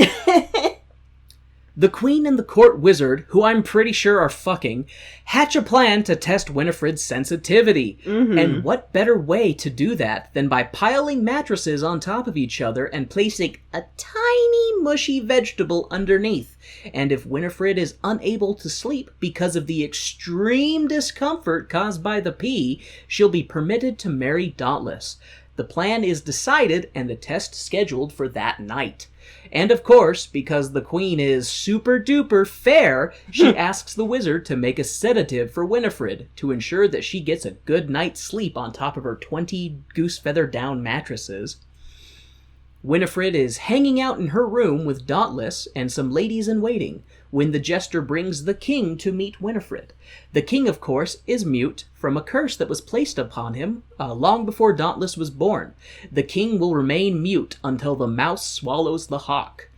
S1: The queen and the court wizard, who I'm pretty sure are fucking, hatch a plan to test Winifred's sensitivity.
S2: Mm-hmm.
S1: And what better way to do that than by piling mattresses on top of each other and placing a tiny mushy vegetable underneath. And if Winifred is unable to sleep because of the extreme discomfort caused by the pee, she'll be permitted to marry Dauntless. The plan is decided and the test scheduled for that night. And of course, because the queen is super duper fair, she asks the wizard to make a sedative for Winifred to ensure that she gets a good night's sleep on top of her 20 goose feather down mattresses. Winifred is hanging out in her room with Dauntless and some ladies in waiting when the jester brings the king to meet Winifred. The king, of course, is mute from a curse that was placed upon him long before Dauntless was born. The king will remain mute until the mouse swallows the hawk.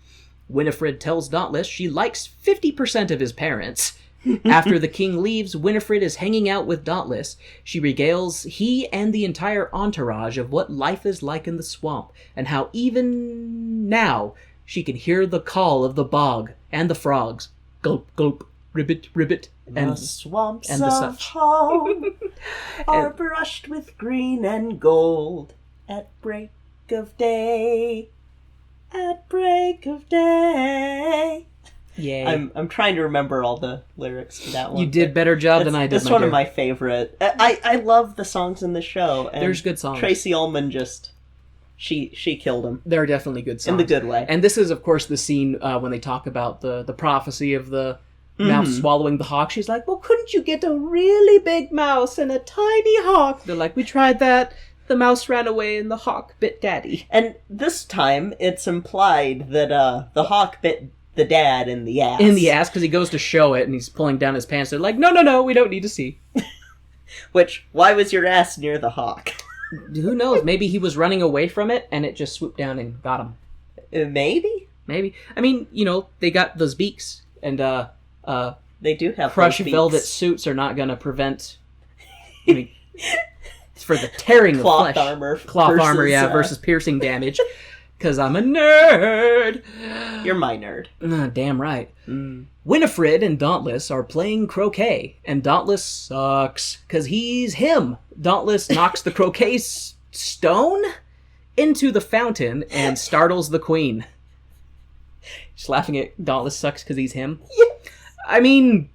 S1: Winifred tells Dauntless she likes 50% of his parents. After the king leaves, Winifred is hanging out with Dauntless. She regales he and the entire entourage of what life is like in the swamp, and how even now she can hear the call of the bog and the frogs. Gulp, gulp, ribbit, ribbit, and
S2: the swamps
S1: and the
S2: of
S1: such.
S2: home are brushed with green and gold at break of day. At break of day.
S1: Yay.
S2: I'm trying to remember all the lyrics to that one.
S1: You did better job than I did.
S2: It's one of my favorite. I love the songs in the show. And
S1: there's good songs.
S2: Tracy Ullman just she killed him.
S1: There are definitely good songs
S2: in the good way.
S1: And this is, of course, the scene when they talk about the prophecy of the mouse swallowing the hawk. She's like, "Well, couldn't you get a really big mouse and a tiny hawk?" They're like, "We tried that. The mouse ran away and the hawk bit Daddy."
S2: And this time, it's implied that the hawk bit the dad in the ass.
S1: In the ass, because he goes to show it and he's pulling down his pants. They're like, no, we don't need to see.
S2: Which, why was your ass near the hawk?
S1: Who knows? Maybe he was running away from it and it just swooped down and got him.
S2: Maybe?
S1: Maybe. I mean, they got those beaks, and
S2: they do have
S1: crush
S2: those beaks.
S1: velvet suits are not going to prevent... I mean, it's for the tearing
S2: cloth
S1: of flesh.
S2: armor.
S1: Cloth armor, versus piercing damage. Because I'm a nerd.
S2: You're my nerd.
S1: Damn right. Winifred and Dauntless are playing croquet, and Dauntless sucks, because he's him. Dauntless knocks the croquet stone into the fountain and startles the queen. She's laughing at Dauntless sucks because he's him.
S2: Yeah.
S1: I mean...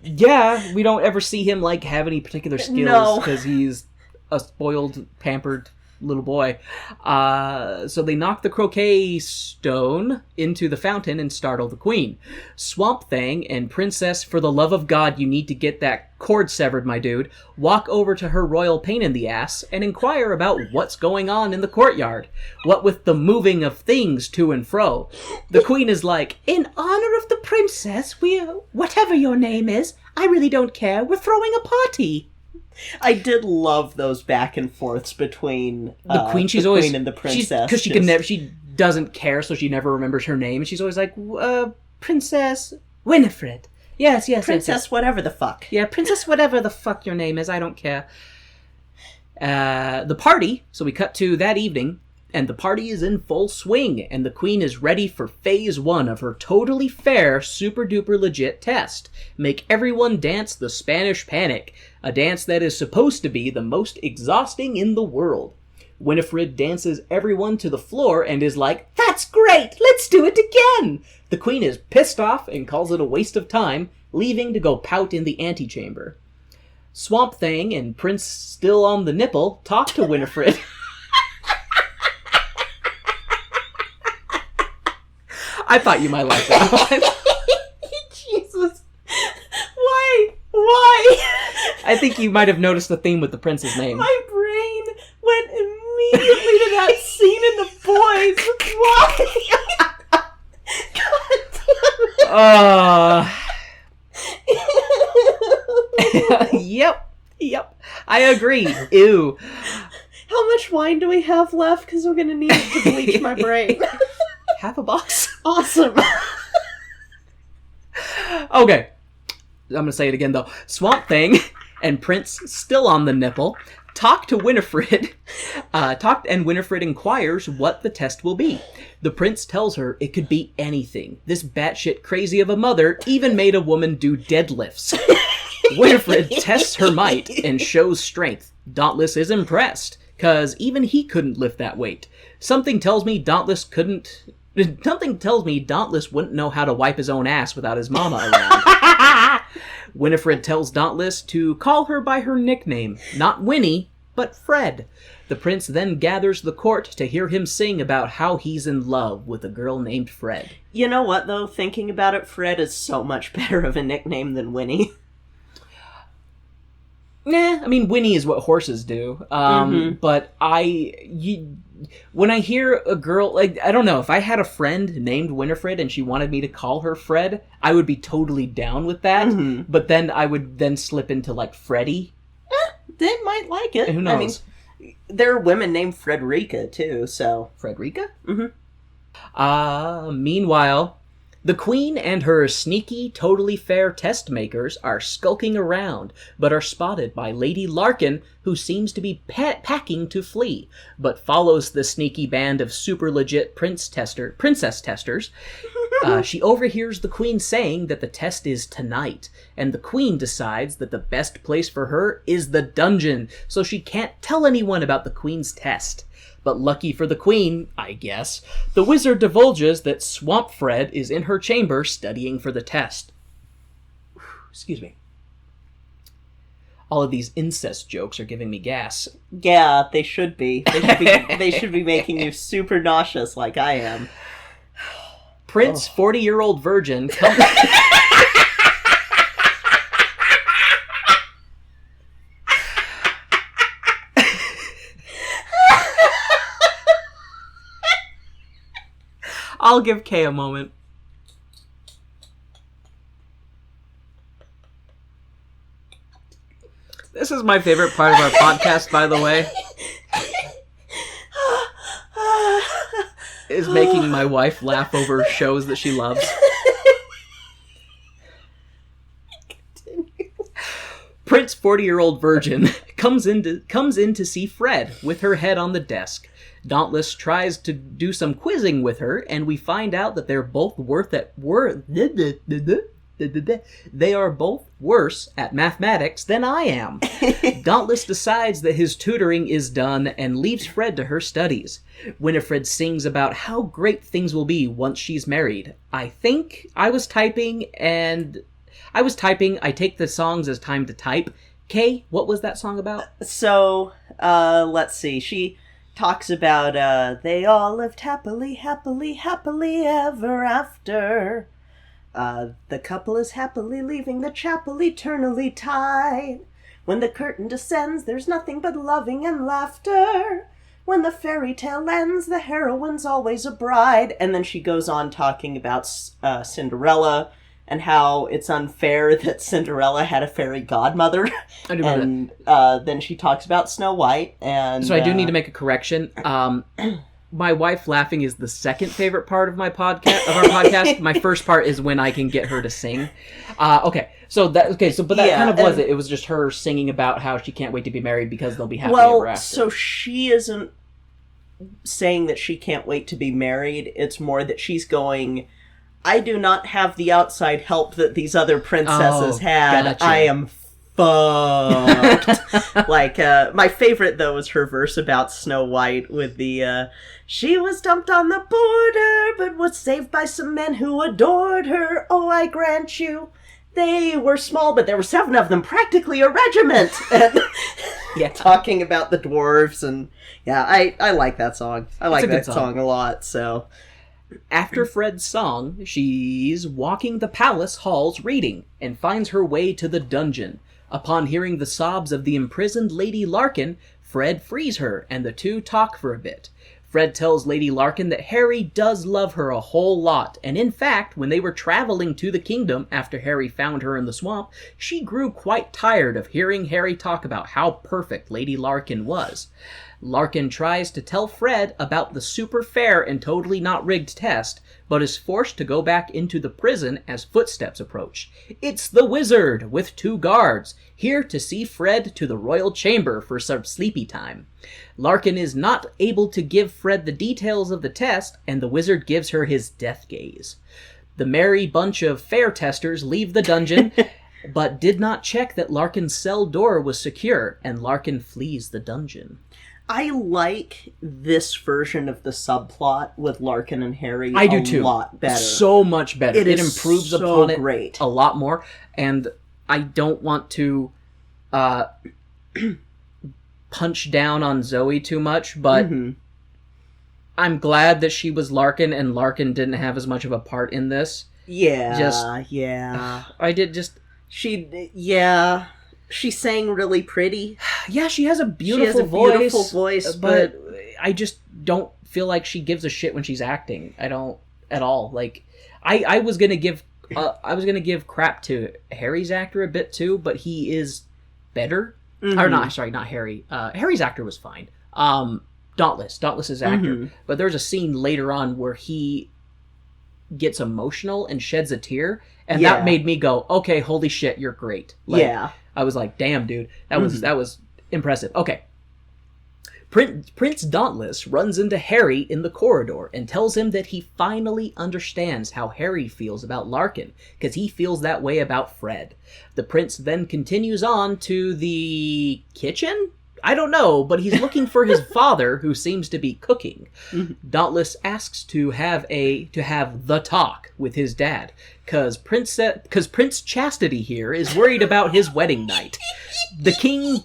S1: yeah, we don't ever see him, have any particular skills, because he's a spoiled, pampered little boy. So they knock the croquet stone into the fountain and startle the queen. Swamp Thing and Princess, for the love of God, you need to get that cord severed, my dude, walk over to her royal pain in the ass and inquire about what's going on in the courtyard. What with the moving of things to and fro. The queen is like, "In honor of the princess, whatever your name is, I really don't care, we're throwing a party."
S2: I did love those back and forths between
S1: the queen. She's
S2: the
S1: always
S2: queen and the princess,
S1: because she doesn't care, so she never remembers her name, and she's always like, "Princess Winifred." Yes,
S2: Princess
S1: yes.
S2: whatever the fuck.
S1: Yeah, Princess whatever the fuck your name is, I don't care. The party. So we cut to that evening, and the party is in full swing, and the queen is ready for phase 1 of her totally fair, super duper legit test. Make everyone dance the Spanish Panic, a dance that is supposed to be the most exhausting in the world. Winifred dances everyone to the floor and is like, "That's great! Let's do it again!" The queen is pissed off and calls it a waste of time, leaving to go pout in the antechamber. Swamp Thing and Prince Still on the Nipple talk to Winifred. I thought you might like that one.
S2: Jesus. Why?
S1: I think you might have noticed the theme with the prince's name.
S2: My brain went immediately to that scene in The Boys. Why? God damn it.
S1: Yep. I agree. Ew.
S2: How much wine do we have left? Because we're going to need it to bleach my brain.
S1: Half a box?
S2: Awesome.
S1: Okay. I'm going to say it again, though. Swamp Thing and Prince Still on the Nipple talk to Winifred. And Winifred inquires what the test will be. The prince tells her it could be anything. This batshit crazy of a mother even made a woman do deadlifts. Winifred tests her might and shows strength. Dauntless is impressed, because even he couldn't lift that weight. Something tells me Dauntless wouldn't know how to wipe his own ass without his mama around. Winifred tells Dauntless to call her by her nickname, not Winnie, but Fred. The prince then gathers the court to hear him sing about how he's in love with a girl named Fred.
S2: You know what, though? Thinking about it, Fred is so much better of a nickname than Winnie.
S1: Nah, I mean, Winnie is what horses do. But when I hear a girl, like, I don't know, if I had a friend named Winifred and she wanted me to call her Fred, I would be totally down with that. But then I would then slip into, like, Freddie.
S2: They might like it.
S1: Who knows?
S2: I mean, there are women named Frederica, too, so...
S1: Frederica? Meanwhile, the queen and her sneaky, totally fair test makers are skulking around, but are spotted by Lady Larkin, who seems to be packing to flee, but follows the sneaky band of super legit princess testers. She overhears the queen saying that the test is tonight, and the queen decides that the best place for her is the dungeon, so she can't tell anyone about the queen's test. But lucky for the queen, I guess, the wizard divulges that Swamp Fred is in her chamber studying for the test. Excuse me. All of these incest jokes are giving me gas.
S2: Yeah, they should be. They should be making you super nauseous like I am.
S1: Prince, 40-year-old virgin, I'll give Kay a moment. This is my favorite part of our podcast, by the way. Is making my wife laugh over shows that she loves. Prince 40-year-old virgin comes in to see Fred with her head on the desk. Dauntless tries to do some quizzing with her, and we find out that they're both they are both worse at mathematics than I am. Dauntless decides that his tutoring is done and leaves Fred to her studies. Winifred sings about how great things will be once she's married. I was typing, I take the songs as time to type. Kay, what was that song about?
S2: So, let's see. She talks about, they all lived happily, happily, happily ever after. The couple is happily leaving the chapel eternally tied. When the curtain descends, there's nothing but loving and laughter. When the fairy tale ends, the heroine's always a bride. And then she goes on talking about Cinderella and how it's unfair that Cinderella had a fairy godmother.
S1: I do remember
S2: and then she talks about Snow White. And
S1: so I do need to make a correction. My wife laughing is the second favorite part of our podcast. My first part is when I can get her to sing. But that kind of was it. It was just her singing about how she can't wait to be married because they'll be happy ever after.
S2: So she isn't saying that she can't wait to be married. It's more that she's going, I do not have the outside help that these other princesses had.
S1: Gotcha.
S2: I am fucked. Like, my favorite, though, is her verse about Snow White with the, she was dumped on the border, but was saved by some men who adored her. Oh, I grant you, they were small, but there were 7 of them, practically a regiment. And
S1: Yeah.
S2: talking about the dwarves, and yeah, I like that song. I like
S1: a good
S2: that song a lot, so...
S1: After Fred's song, she's walking the palace halls reading, and finds her way to the dungeon. Upon hearing the sobs of the imprisoned Lady Larkin, Fred frees her, and the two talk for a bit. Fred tells Lady Larkin that Harry does love her a whole lot, and in fact, when they were traveling to the kingdom after Harry found her in the swamp, she grew quite tired of hearing Harry talk about how perfect Lady Larkin was. Larkin tries to tell Fred about the super fair and totally not rigged test, but is forced to go back into the prison as footsteps approach. It's the wizard, with 2 guards, here to see Fred to the royal chamber for some sleepy time. Larkin is not able to give Fred the details of the test, and the wizard gives her his death gaze. The merry bunch of fair testers leave the dungeon, but did not check that Larkin's cell door was secure, and Larkin flees the dungeon.
S2: I like this version of the subplot with Larkin and Harry
S1: I do too.
S2: A lot better.
S1: So much better.
S2: It is
S1: improves
S2: so
S1: upon it
S2: great.
S1: a lot more, and I don't want to punch down on Zoe too much, but I'm glad that she was Larkin and Larkin didn't have as much of a part in this.
S2: Yeah,
S1: I did just...
S2: She sang really pretty.
S1: Yeah, she has a beautiful voice.
S2: but
S1: I just don't feel like she gives a shit when she's acting. I don't at all. Like, I was gonna give crap to Harry's actor a bit too, but he is better. Or not Harry. Harry's actor was fine. Dauntless's actor. But there's a scene later on where he gets emotional and sheds a tear, and that made me go, okay, holy shit, you're great. Like, I was like, damn, dude, that was impressive. Okay. Prince Dauntless runs into Harry in the corridor and tells him that he finally understands how Harry feels about Larkin, because he feels that way about Fred. The prince then continues on to the kitchen? I don't know, but he's looking for his father, who seems to be cooking. Dauntless asks to have the talk with his dad, because Prince Chastity here is worried about his wedding night. The king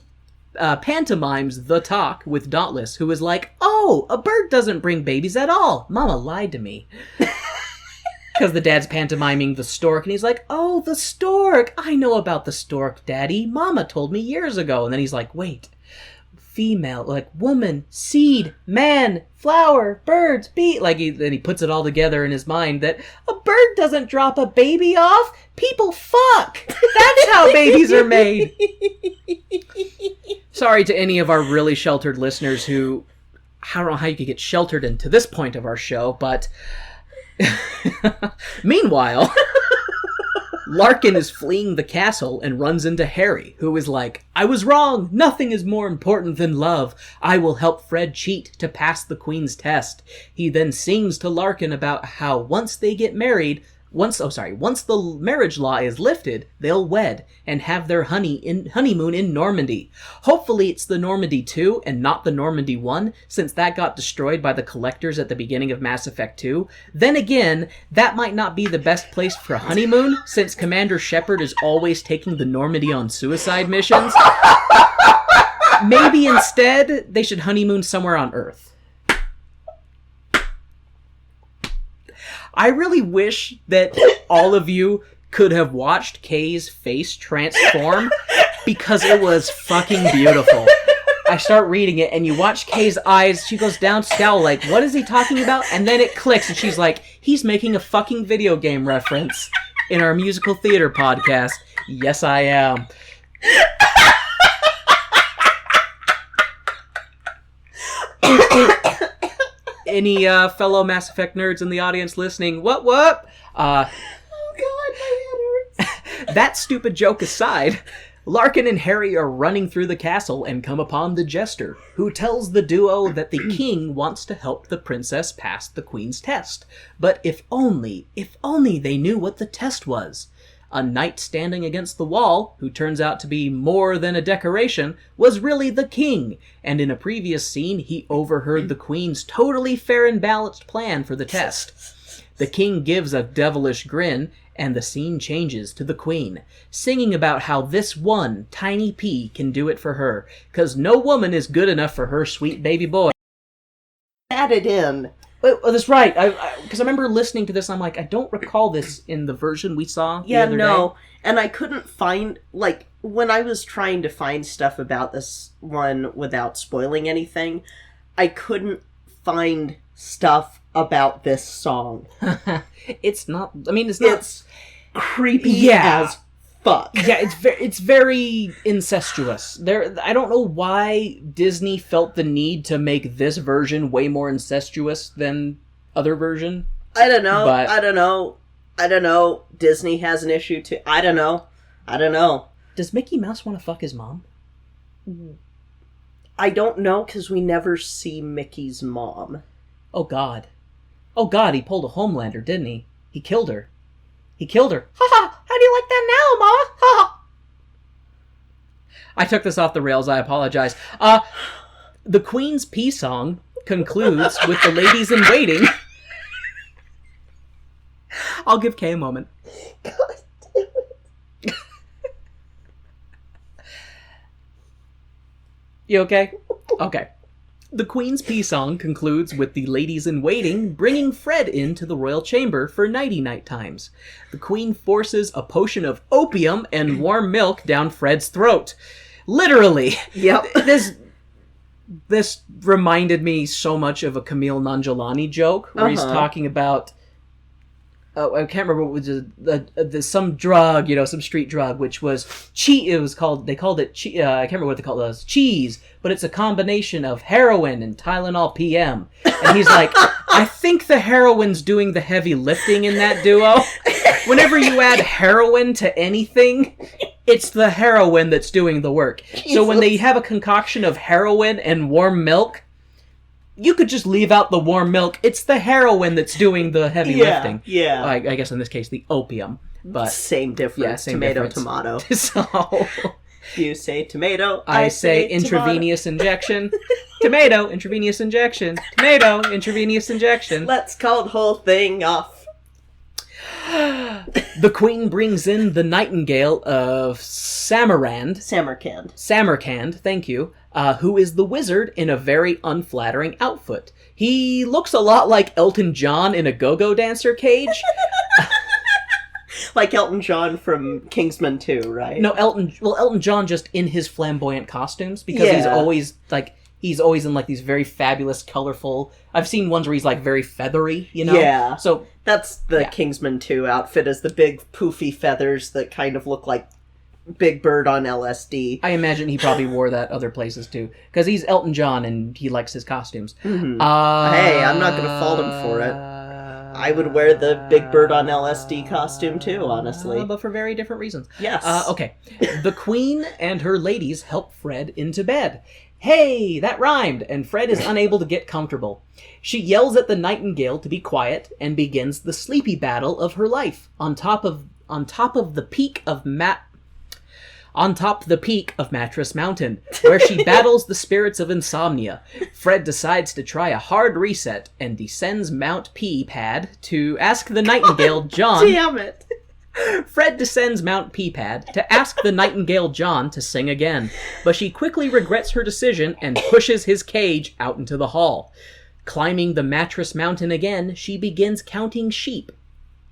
S1: pantomimes the talk with Dauntless, who is like, "Oh, a bird doesn't bring babies at all. Mama lied to me." Because the dad's pantomiming the stork, and he's like, "Oh, the stork! I know about the stork, Daddy. Mama told me years ago." And then he's like, "Wait. Female, like woman, seed, man, flower, birds, bee." Like, then he puts it all together in his mind that a bird doesn't drop a baby off. People fuck. That's how babies are made. Sorry to any of our really sheltered listeners who, I don't know how you could get sheltered into this point of our show, but meanwhile, Larkin is fleeing the castle and runs into Harry, who is like, "I was wrong. Nothing is more important than love. I will help Fred cheat to pass the Queen's test." He then sings to Larkin about how once they get married, once the marriage law is lifted, they'll wed and have their honeymoon in Normandy. Hopefully it's the Normandy 2 and not the Normandy 1, since that got destroyed by the collectors at the beginning of Mass Effect 2. Then again, that might not be the best place for a honeymoon, since Commander Shepard is always taking the Normandy on suicide missions. Maybe instead, they should honeymoon somewhere on Earth. I really wish that all of you could have watched Kay's face transform, because it was fucking beautiful. I start reading it, and you watch Kay's eyes, she goes down scowl like, what is he talking about? And then it clicks, and she's like, he's making a fucking video game reference in our musical theater podcast. Yes, I am. Any fellow Mass Effect nerds in the audience listening? What?
S2: Oh god, my head hurts.
S1: That stupid joke aside, Larkin and Harry are running through the castle and come upon the Jester, who tells the duo that the king wants to help the princess pass the Queen's test. But if only they knew what the test was. A knight standing against the wall, who turns out to be more than a decoration, was really the king, and in a previous scene he overheard the queen's totally fair and balanced plan for the test. The king gives a devilish grin, and the scene changes to the queen, singing about how this one tiny pea can do it for her, 'cause no woman is good enough for her sweet baby boy.
S2: Added in.
S1: Oh, that's right, because I remember listening to this, I'm like, I don't recall this in the version we saw the other day.
S2: And I couldn't find, like, when I was trying to find stuff about this one without spoiling anything, I couldn't find stuff about this song.
S1: It's not, I mean, it's not...
S2: It's creepy as fuck.
S1: Yeah, it's very incestuous. I don't know why Disney felt the need to make this version way more incestuous than other version.
S2: I don't know.
S1: But...
S2: I don't know. Disney has an issue too. I don't know.
S1: Does Mickey Mouse want to fuck his mom?
S2: I don't know, because we never see Mickey's mom.
S1: Oh God, he pulled a Homelander, didn't he? He killed her. Ha ha! How do you like that now, Ma? Ha! I took this off the rails, I apologize. The Queen's Pea Song concludes with the ladies in waiting. I'll give Kay a moment.
S2: God damn it.
S1: You okay? Okay. The Queen's Pea Song concludes with the ladies in waiting bringing Fred into the royal chamber for nighty-night times. The Queen forces a potion of opium and warm milk down Fred's throat. Literally.
S2: Yep.
S1: This reminded me so much of a Camille Nanjiani joke where he's talking about... I can't remember what was some drug, some street drug, which was I can't remember what they called it. It was cheese, but it's a combination of heroin and Tylenol PM. And he's like, I think the heroin's doing the heavy lifting in that duo. Whenever you add heroin to anything, it's the heroin that's doing the work. Jesus. So when they have a concoction of heroin and warm milk, you could just leave out the warm milk. It's the heroin that's doing the heavy lifting.
S2: Yeah.
S1: I guess in this case, the opium. But
S2: same difference.
S1: Yeah, same
S2: tomato,
S1: difference.
S2: tomato.
S1: So
S2: you say tomato,
S1: I say intravenous injection. Tomato, intravenous injection. Tomato, intravenous injection.
S2: Let's call the whole thing off.
S1: The Queen brings in the Nightingale of Samarkand, thank you, who is the wizard in a very unflattering outfit. He looks a lot like Elton John in a go-go dancer cage.
S2: Like Elton John from Kingsman 2, right?
S1: No, Elton John just in his flamboyant costumes, because he's always in like these very fabulous, colorful... I've seen ones where he's like very feathery,
S2: Yeah.
S1: So
S2: that's the Kingsman 2 outfit, is the big poofy feathers that kind of look like Big Bird on LSD.
S1: I imagine he probably wore that other places too, because he's Elton John and he likes his costumes.
S2: Mm-hmm. Hey, I'm not going to fault him for it. I would wear the Big Bird on LSD costume too, honestly.
S1: But for very different reasons.
S2: Yes.
S1: Okay. The Queen and her ladies help Fred into bed. Hey, that rhymed, and Fred is unable to get comfortable. She yells at the Nightingale to be quiet and begins the sleepy battle of her life on top of the peak of Mattress Mountain, where she battles the spirits of insomnia. Fred decides to try a hard reset and descends Mount P Pad to ask the Nightingale John.
S2: Damn it!
S1: Fred descends Mount Peapad to ask the Nightingale John to sing again, but she quickly regrets her decision and pushes his cage out into the hall. Climbing the Mattress Mountain again, she begins counting sheep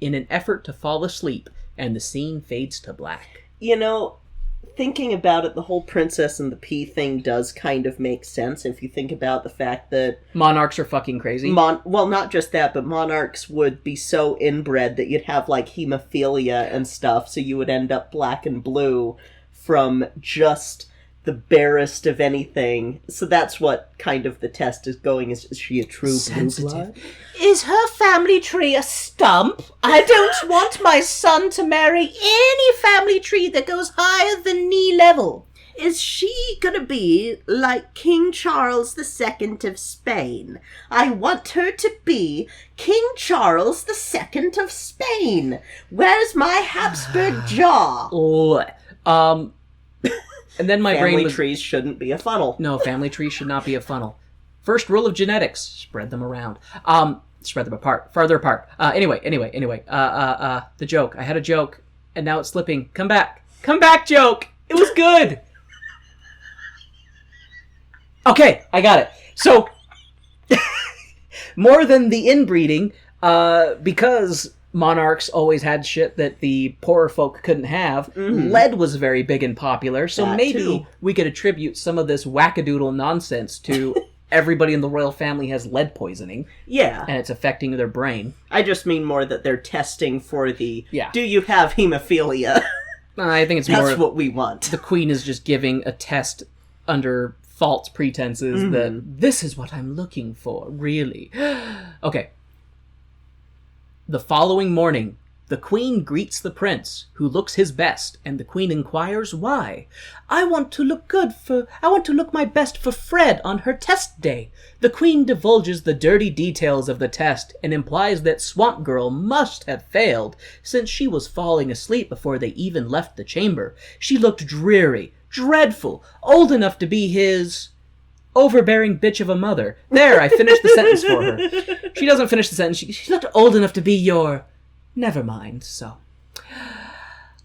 S1: in an effort to fall asleep, and the scene fades to black.
S2: Thinking about it, the whole princess and the pea thing does kind of make sense if you think about the fact that...
S1: Monarchs are fucking crazy.
S2: Well, not just that, but monarchs would be so inbred that you'd have, like, hemophilia and stuff, so you would end up black and blue from just the barest of anything. So that's what kind of the test is going. Is she a true blue blood?
S3: Is her family tree a stump? I don't want my son to marry any family tree that goes higher than knee level.
S2: is she gonna be like King Charles II of Spain? I want her to be King Charles II of Spain. Where's my Habsburg jaw?
S1: And then my brain
S2: Family
S1: was...
S2: trees shouldn't be a funnel.
S1: No, family trees should not be a funnel. First rule of genetics, spread them around. Spread them apart, farther apart. Anyway. The joke. I had a joke, and now it's slipping. Come back, joke. It was good. Okay, I got it. So, more than the inbreeding, because monarchs always had shit that the poorer folk couldn't have, lead was very big and popular, so
S2: That
S1: maybe
S2: too.
S1: we could attribute some of this wackadoodle nonsense to everybody in the royal family has lead poisoning,
S2: Yeah.
S1: and it's affecting their brain.
S2: I just mean more that they're testing for the,
S1: Yeah.
S2: do you have hemophilia?
S1: I think it's
S2: That's
S1: more
S2: what we want.
S1: the queen is just giving a test under false pretenses that this is what I'm looking for, really. Okay. The following morning, the queen greets the prince, who looks his best, and the queen inquires why. I want to look my best for Fred on her test day. The queen divulges the dirty details of the test and implies that Swamp Girl must have failed, since she was falling asleep before they even left the chamber. She looked dreary, dreadful, old enough to be his overbearing bitch of a mother. There, I finished the sentence for her. She doesn't finish the sentence. She looked old enough to be your... Never mind, so...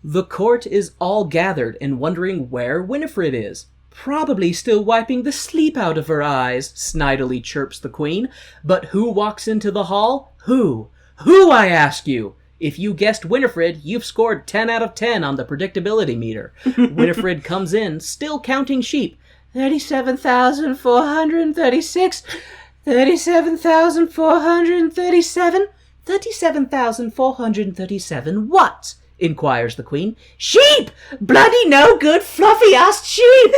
S1: The court is all gathered and wondering where Winifred is. Probably still wiping the sleep out of her eyes, snidely chirps the queen. But who walks into the hall? Who? Who, I ask you? If you guessed Winifred, you've scored 10 out of 10 on the predictability meter. Winifred comes in, still counting sheep. 37,436, 37,437, 37,437 what? Inquires the queen. Sheep! Bloody no good fluffy-assed sheep!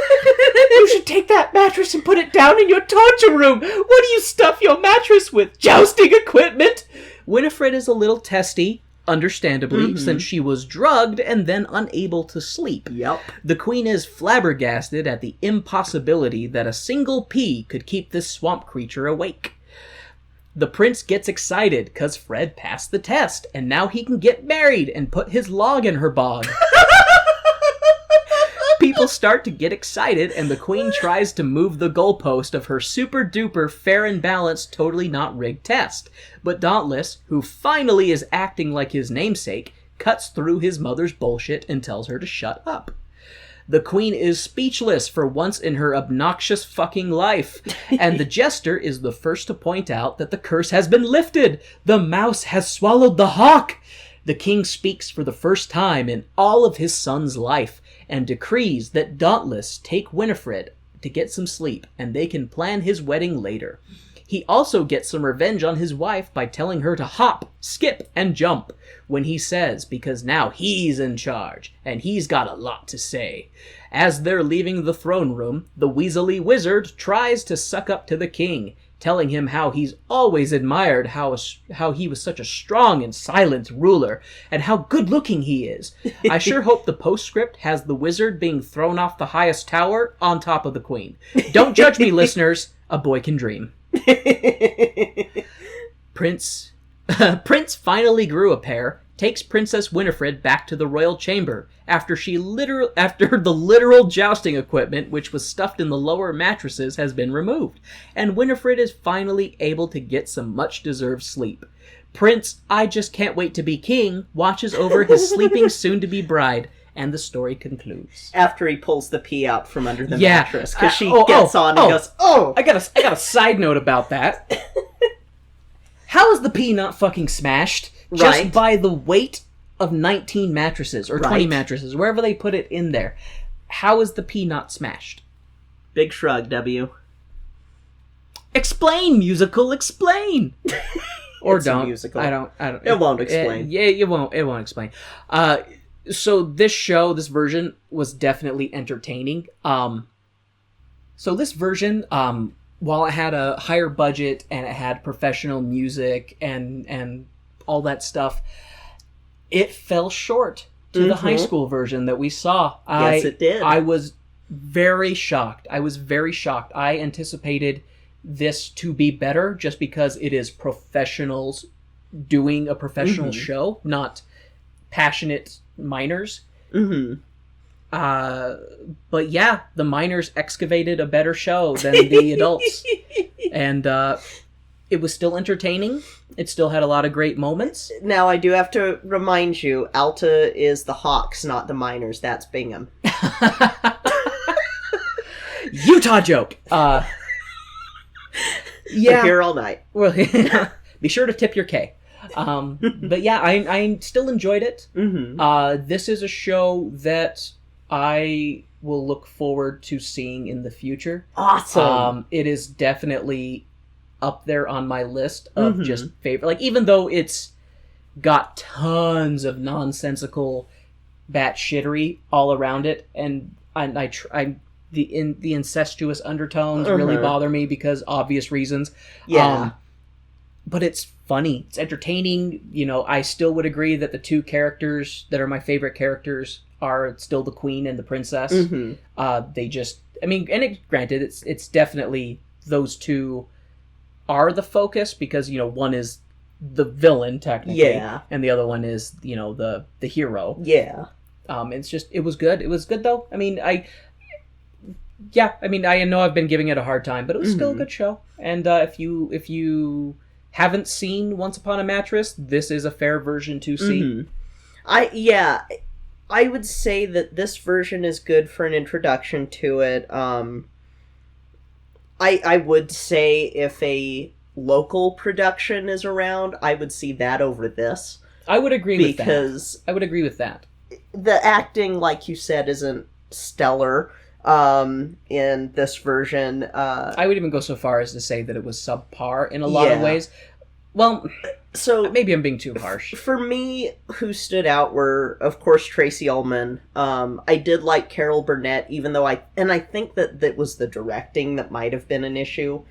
S1: You should take that mattress and put it down in your torture room! What do you stuff your mattress with? Jousting equipment? Winifred is a little testy, understandably, since she was drugged and then unable to sleep.
S2: Yep.
S1: The queen is flabbergasted at the impossibility that a single pea could keep this swamp creature awake. The prince gets excited because Fred passed the test, and now he can get married and put his log in her bog. People start to get excited, and the queen tries to move the goalpost of her super-duper fair and balanced, totally not rigged test. But Dauntless, who finally is acting like his namesake, cuts through his mother's bullshit and tells her to shut up. The queen is speechless for once in her obnoxious fucking life, and the jester is the first to point out that the curse has been lifted. The mouse has swallowed the hawk. The king speaks for the first time in all of his son's life, and decrees that Dauntless take Winifred to get some sleep, and they can plan his wedding later. He also gets some revenge on his wife by telling her to hop, skip, and jump when he says, because now he's in charge, and he's got a lot to say. As they're leaving the throne room, the Weaselly Wizard tries to suck up to the king, telling him how he's always admired how he was such a strong and silent ruler, and how good-looking he is. I sure hope the postscript has the wizard being thrown off the highest tower on top of the queen. Don't judge me, listeners. A boy can dream. Prince finally grew a pair, takes Princess Winifred back to the royal chamber after the literal jousting equipment, which was stuffed in the lower mattresses, has been removed, and Winifred is finally able to get some much-deserved sleep. Prince, I just can't wait to be king, watches over his sleeping soon-to-be bride, and the story concludes.
S2: After he pulls the pea out from under the mattress, because she
S1: and
S2: goes, oh!
S1: I got a side note about that. How is the pea not fucking smashed? Just
S2: Right.
S1: by the weight of 19 mattresses, or 20
S2: Right.
S1: mattresses, wherever they put it in there. How is the pea not smashed?
S2: Big shrug, W.
S1: Explain, musical, explain! Or
S2: It's a
S1: don't.
S2: musical.
S1: I don't.
S2: It won't explain.
S1: Yeah, it won't explain. So this version was definitely entertaining. So this version, while it had a higher budget and it had professional music and all that stuff, it fell short to the high school version that we saw.
S2: Yes, it did.
S1: I was very shocked. I was very shocked. I anticipated this to be better just because it is professionals doing a professional show, not passionate minors. But yeah, the minors excavated a better show than the adults. And it was still entertaining. It still had a lot of great moments.
S2: Now, I do have to remind you, Alta is the Hawks, not the Miners. That's Bingham.
S1: Utah joke. Yeah.
S2: We're here all night.
S1: Well, be sure to tip your K. But yeah, I still enjoyed it. This is a show that I will look forward to seeing in the future.
S2: Awesome.
S1: It is definitely up there on my list of just favorite. Like, even though it's got tons of nonsensical batshittery all around it, and the incestuous undertones really bother me because obvious reasons.
S2: Yeah.
S1: But it's funny. It's entertaining. You know, I still would agree that the two characters that are my favorite characters are still the queen and the princess. They just, I mean, and granted, it's definitely those two are the focus because, you know, one is the villain technically, and the other one is, you know, the hero.
S2: Yeah.
S1: It's just, it was good. It was good though. I mean, I know I've been giving it a hard time, but it was still a good show. And if you haven't seen Once Upon a Mattress, this is a fair version to see.
S2: I would say that this version is good for an introduction to it. I would say if a local production is around, I would see that over this.
S1: I would agree with that.
S2: Because
S1: I would agree with that.
S2: The acting, like you said, isn't stellar in this version.
S1: I would even go so far as to say that it was subpar in a lot of ways. Well,
S2: so
S1: maybe I'm being too harsh.
S2: For me, who stood out were, of course, Tracy Ullman. I did like Carol Burnett, even though I think that was the directing that might have been an issue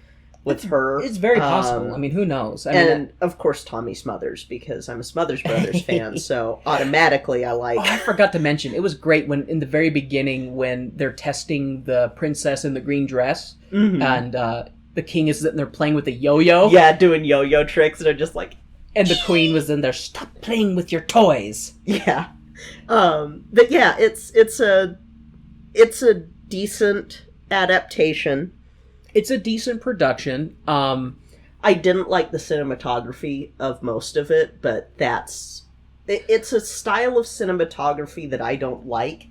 S2: with her.
S1: It's very possible. I mean, who knows?
S2: Of course, Tommy Smothers, because I'm a Smothers Brothers fan, so automatically I like...
S1: Oh, I forgot to mention, it was great when, in the very beginning, when they're testing the princess in the green dress, and the king is sitting there playing with a yo-yo.
S2: Yeah, doing yo-yo tricks, and they're just like...
S1: And the queen was in there, stop playing with your toys.
S2: Yeah. But yeah, it's a decent adaptation.
S1: It's a decent production.
S2: I didn't like the cinematography of most of it, but it's a style of cinematography that I don't like,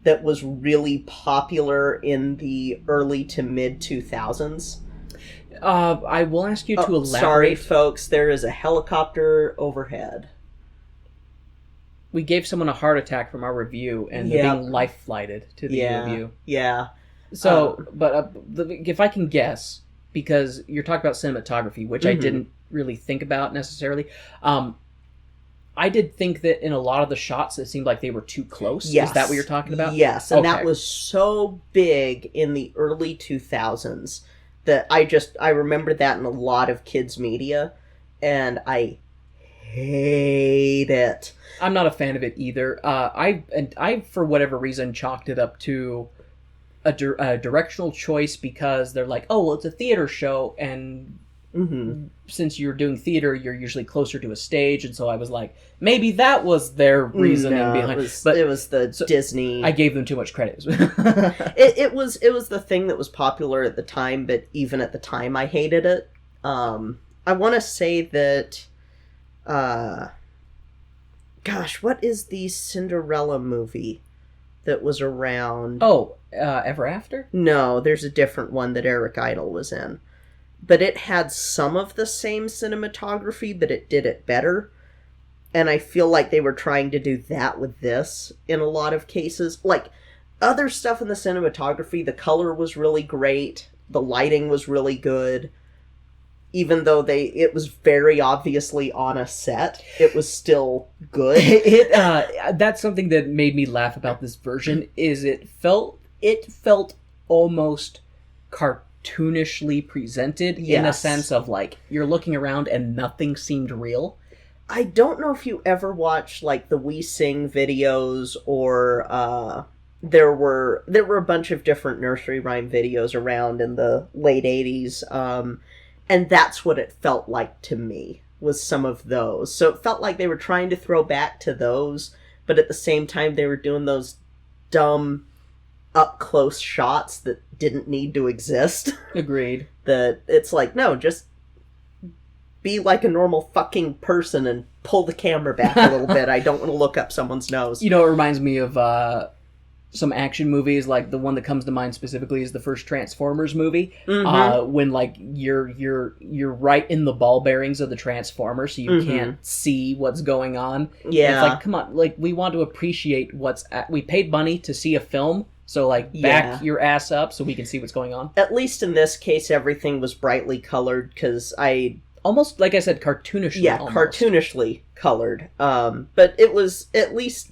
S2: that was really popular in the early to mid 2000s.
S1: I will ask you to elaborate.
S2: Sorry, folks, there is a helicopter overhead.
S1: We gave someone a heart attack from our review, and they're being life-flighted to the review.
S2: Yeah.
S1: So, if I can guess, because you're talking about cinematography, which I didn't really think about necessarily, I did think that in a lot of the shots it seemed like they were too close.
S2: Yes.
S1: Is that what you're talking about?
S2: Yes, and that was so big in the early 2000s that I remember that in a lot of kids' media, and I hate it.
S1: I'm not a fan of it either. I for whatever reason chalked it up to a directional choice because they're like, oh, well, it's a theater show, and since you're doing theater, you're usually closer to a stage, and so I was like, maybe that was their reasoning behind it. But
S2: it was the Disney.
S1: I gave them too much credit.
S2: it was the thing that was popular at the time, but even at the time, I hated it. I want to say that, gosh, what is the Cinderella movie that was around?
S1: Oh, Ever After?
S2: No, there's a different one that Eric Idle was in. But it had some of the same cinematography, but it did it better. And I feel like they were trying to do that with this in a lot of cases. Like, other stuff in the cinematography, the color was really great, the lighting was really good. Even though it was very obviously on a set, it was still good.
S1: That's something that made me laugh about this version, is it felt almost cartoonishly presented, in a sense of, like, you're looking around and nothing seemed real.
S2: I don't know if you ever watched, like, the We Sing videos or there were a bunch of different nursery rhyme videos around in the late 80s, and that's what it felt like to me, was some of those. So it felt like they were trying to throw back to those, but at the same time they were doing those dumb up-close shots that didn't need to exist.
S1: Agreed.
S2: That it's like, no, just be like a normal fucking person and pull the camera back a little bit. I don't want to look up someone's nose.
S1: You know, it reminds me of some action movies. Like the one that comes to mind specifically is the first Transformers movie. When like you're right in the ball bearings of the Transformer, so you can't see what's going on.
S2: Yeah,
S1: it's like, come on, like we want to appreciate we paid money to see a film, so like back your ass up so we can see what's going on.
S2: At least in this case, everything was brightly colored, because
S1: almost, like I said, cartoonishly.
S2: Yeah,
S1: almost.
S2: Cartoonishly colored. But it was, at least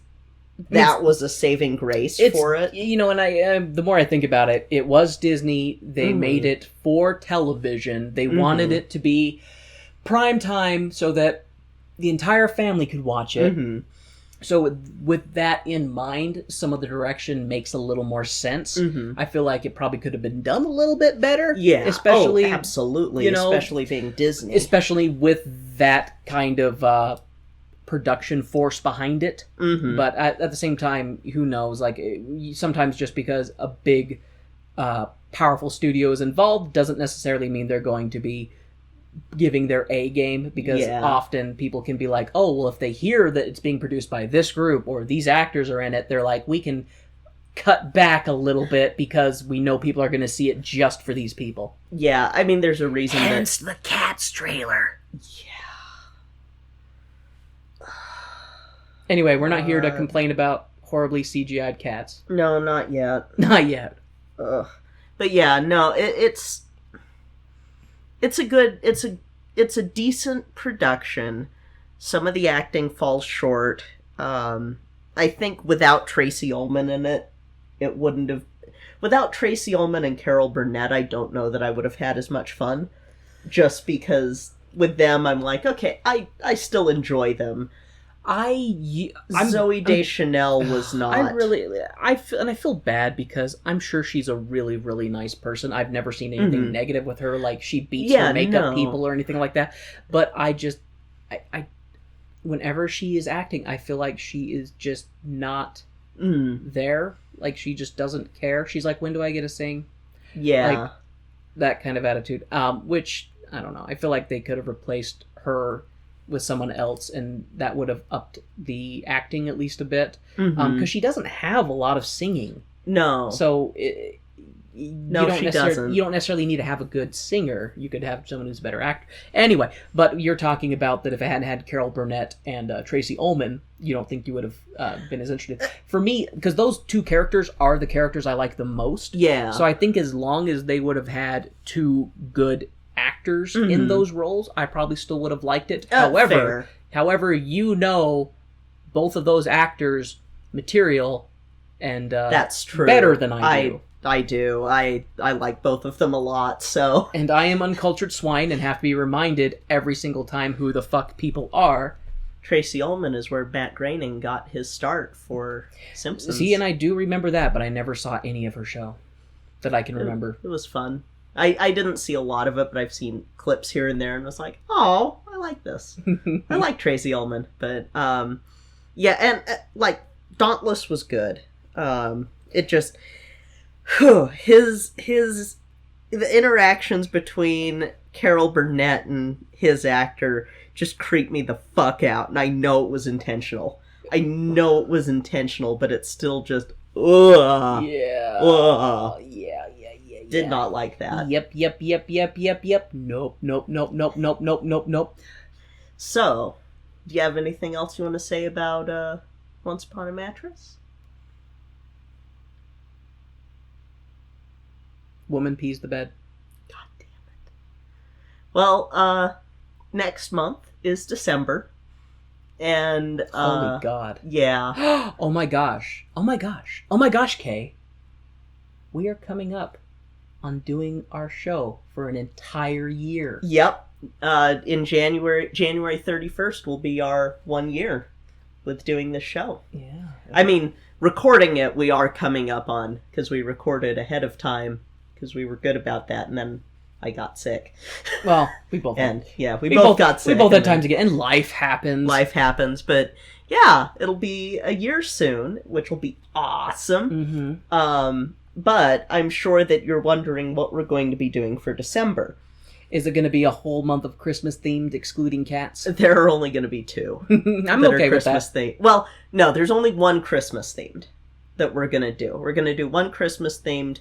S2: that was a saving grace for it.
S1: You know, and I the more I think about it, it was Disney. They made it for television. They wanted it to be prime time so that the entire family could watch it. So with that in mind, some of the direction makes a little more sense. I feel like it probably could have been done a little bit better.
S2: Yeah,
S1: especially
S2: absolutely.
S1: You know,
S2: especially being Disney,
S1: especially with that kind of production force behind it. But at the same time, who knows? Like sometimes just because a big, powerful studio is involved doesn't necessarily mean they're going to be giving their A game, because often people can be like, oh, well, if they hear that it's being produced by this group or these actors are in it, they're like, we can cut back a little bit because we know people are going to see it just for these people.
S2: Yeah, I mean, there's a reason
S1: Hence the Cats trailer. Anyway, we're not here to complain about horribly CGI'd cats.
S2: No, not yet.
S1: Not yet.
S2: Ugh. But yeah, no, it's a decent production. Some of the acting falls short. I think without Tracy Ullman in it, it wouldn't have. Without Tracy Ullman and Carol Burnett, I don't know that I would have had as much fun. Just because with them, I'm like, okay, I still enjoy them. Zooey Deschanel was not.
S1: I feel bad because I'm sure she's a really, really nice person. I've never seen anything negative with her, like she beats her makeup people or anything like that. But I whenever she is acting, I feel like she is just not there. Like she just doesn't care. She's like, when do I get to sing?
S2: Yeah.
S1: Like, that kind of attitude. Which, I don't know. I feel like they could have replaced her with someone else, and that would have upped the acting at least a bit. Because she doesn't have a lot of singing.
S2: No.
S1: So
S2: she doesn't.
S1: You don't necessarily need to have a good singer. You could have someone who's a better actor. Anyway, but you're talking about that if it hadn't had Carol Burnett and Tracy Ullman, you don't think you would have been as interested. For me, because those two characters are the characters I like the most.
S2: Yeah.
S1: So I think as long as they would have had two good actors in those roles, I probably still would have liked it. However, you know both of those actors' material, and
S2: that's true.
S1: Better than I do.
S2: I do. I like both of them a lot, so...
S1: And I am uncultured swine and have to be reminded every single time who the fuck people are.
S2: Tracy Ullman is where Matt Groening got his start for Simpsons.
S1: See, and I do remember that, but I never saw any of her show that I can remember.
S2: It was fun. I didn't see a lot of it, but I've seen clips here and there, and was like, oh, I like this. I like Tracy Ullman. But, yeah, and, like, Dauntless was good. It just... the interactions between Carol Burnett and his actor just creeped me the fuck out, and I know it was intentional. But it's still just, ugh.
S1: Yeah.
S2: Ugh.
S1: Yeah.
S2: Did not like that.
S1: Yep. Nope.
S2: So, do you have anything else you want to say about Once Upon a Mattress?
S1: Woman pees the bed.
S2: God damn it. Well, next month is December. And,
S1: holy God.
S2: Yeah.
S1: Oh my gosh, Kay. We are coming up on doing our show for an entire year.
S2: Yep. In January 31st will be our 1 year with doing this show.
S1: Yeah.
S2: I mean, recording it, we are coming up on, because we recorded ahead of time, because we were good about that, and then I got sick.
S1: Well, we both
S2: And, we both got sick.
S1: We both had time to get... And life happens.
S2: Life happens, but yeah, it'll be a year soon, which will be awesome.
S1: Mm-hmm.
S2: But I'm sure that you're wondering what we're going to be doing for December.
S1: Is it going to be a whole month of Christmas-themed, excluding cats?
S2: There are only going to be 2.
S1: I'm okay with that.
S2: Well, no, there's only one Christmas-themed that we're going to do. We're going to do one Christmas-themed.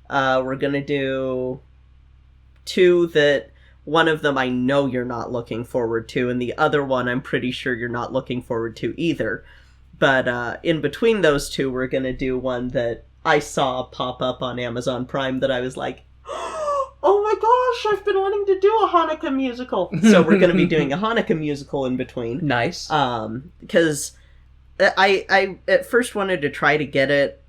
S2: We're going to do 2 that one of them I know you're not looking forward to, and the other one I'm pretty sure you're not looking forward to either. But in between those 2, we're going to do one that I saw pop up on Amazon Prime that I was like, oh my gosh, I've been wanting to do a Hanukkah musical. So we're going to be doing a Hanukkah musical in between.
S1: Nice.
S2: Because I at first wanted to try to get it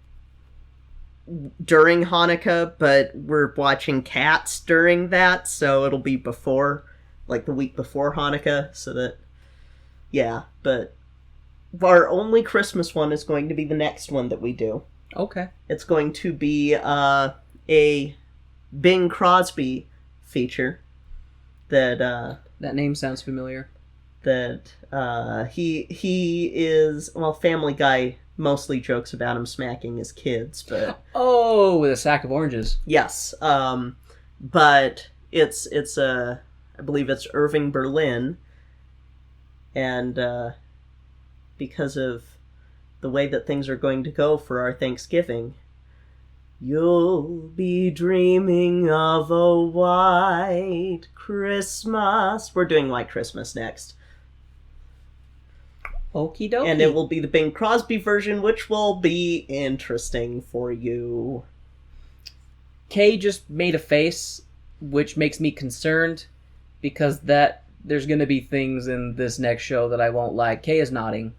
S2: during Hanukkah, but we're watching Cats during that, so it'll be before, like the week before Hanukkah, so that, yeah, but our only Christmas one is going to be the next one that we do.
S1: Okay.
S2: It's going to be a Bing Crosby feature that
S1: that name sounds familiar.
S2: That he is, well, Family Guy mostly jokes about him smacking his kids, but
S1: oh, with a sack of oranges.
S2: yes, but it's I believe it's Irving Berlin, and because of the way that things are going to go for our Thanksgiving, you'll be dreaming of a white Christmas. We're doing White Christmas next.
S1: Okie dokie.
S2: And it will be the Bing Crosby version, which will be interesting for you.
S1: Kay just made a face, which makes me concerned, because there's going to be things in this next show that I won't like. Kay is nodding.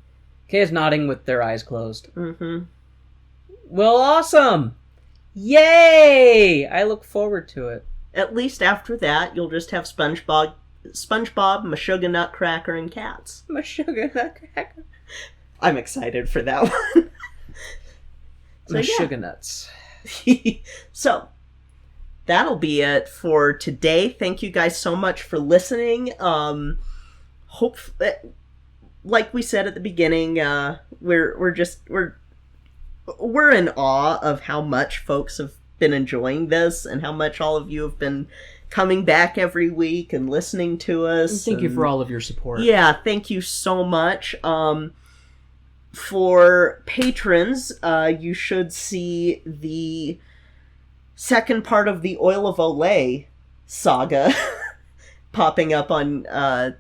S1: Kay is nodding with their eyes closed.
S2: Mm-hmm.
S1: Well, awesome! Yay! I look forward to it.
S2: At least after that, you'll just have SpongeBob, Meshuggah Nutcracker, and Cats.
S1: Meshuggah Nutcracker.
S2: I'm excited for that one.
S1: Meshuggah Nuts.
S2: So, that'll be it for today. Thank you guys so much for listening. Hope, like we said at the beginning, we're in awe of how much folks have been enjoying this and how much all of you have been coming back every week and listening to us.
S1: Thank you for all of your support.
S2: Yeah, thank you so much. For patrons, you should see the second part of the Oil of Olay saga popping up on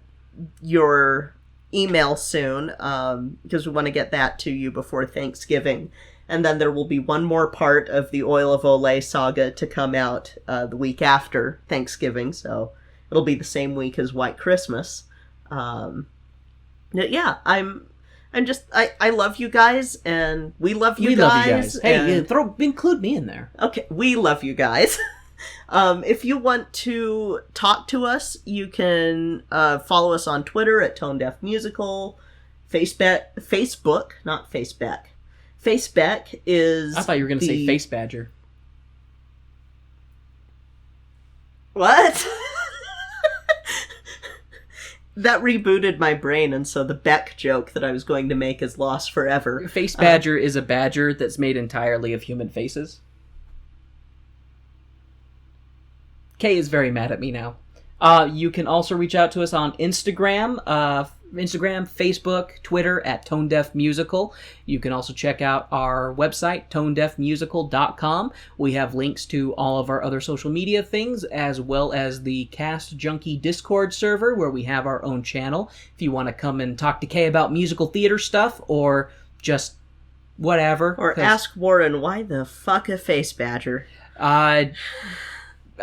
S2: your email soon, because we want to get that to you before Thanksgiving. And then there will be one more part of the Oil of Olay saga to come out the week after Thanksgiving, so it'll be the same week as White Christmas. Yeah, I love you guys, and we love you guys.
S1: Hey, include me in there.
S2: Okay, we love you guys. If you want to talk to us, you can follow us on Twitter at Tone Deaf Musical, Facebook, not Faceback. Faceback is...
S1: I thought you were going to say Face Badger.
S2: What? That rebooted my brain, and so the Beck joke that I was going to make is lost forever.
S1: Face Badger is a badger that's made entirely of human faces. Kay is very mad at me now. You can also reach out to us on Instagram, Facebook, Twitter at Tone Deaf Musical. You can also check out our website, tonedeafmusical.com. We have links to all of our other social media things, as well as the Cast Junkie Discord server, where we have our own channel. If you want to come and talk to Kay about musical theater stuff, or just whatever.
S2: Or ask Warren, why the fuck a face badger?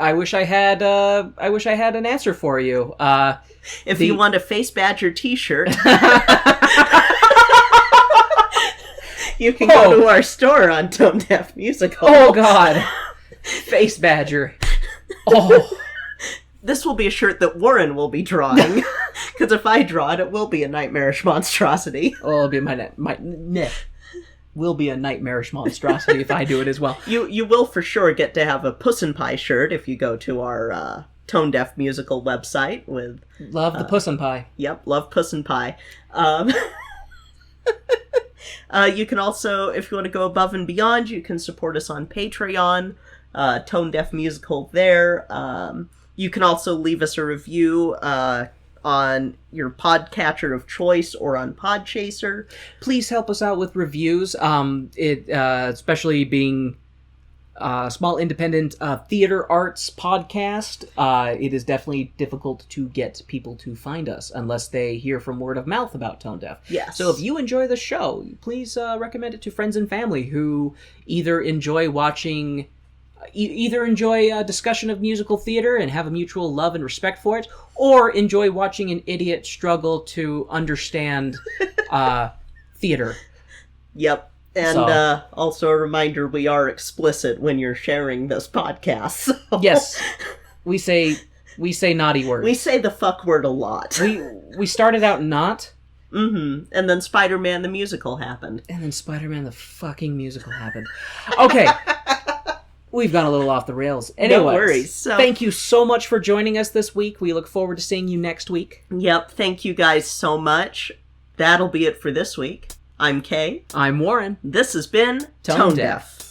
S1: I wish I had an answer for you.
S2: If you want a Face Badger t-shirt, you can go to our store on Tone Deaf Musical.
S1: Oh god. Face Badger. Oh.
S2: This will be a shirt that Warren will be drawing. Because if I draw it, it will be a nightmarish monstrosity.
S1: Oh, it'll be my will be a nightmarish monstrosity if I do it as well.
S2: You will for sure get to have a Puss in Pie shirt if you go to our Tone Deaf Musical website with...
S1: Love the Puss and Pie.
S2: Yep, love Puss and Pie. You can also, if you want to go above and beyond, you can support us on Patreon, Tone Deaf Musical there. You can also leave us a review on your podcatcher of choice or on Podchaser.
S1: Please help us out with reviews. Especially being a small independent theater arts podcast, it is definitely difficult to get people to find us unless they hear from word of mouth about Tone Deaf.
S2: Yes.
S1: So if you enjoy the show, please recommend it to friends and family who either enjoy watching... Either enjoy a discussion of musical theater and have a mutual love and respect for it, or enjoy watching an idiot struggle to understand theater.
S2: Yep. And also a reminder, we are explicit when you're sharing this podcast. So.
S1: Yes. We say naughty words.
S2: We say the fuck word a lot.
S1: We started out not.
S2: Mm-hmm. And then Spider-Man the musical happened.
S1: And then Spider-Man the fucking musical happened. Okay. We've gone a little off the rails. Anyways,
S2: no worries. So,
S1: thank you so much for joining us this week. We look forward to seeing you next week.
S2: Yep, thank you guys so much. That'll be it for this week. I'm Kay.
S1: I'm Warren.
S2: This has been
S1: Tone Deaf.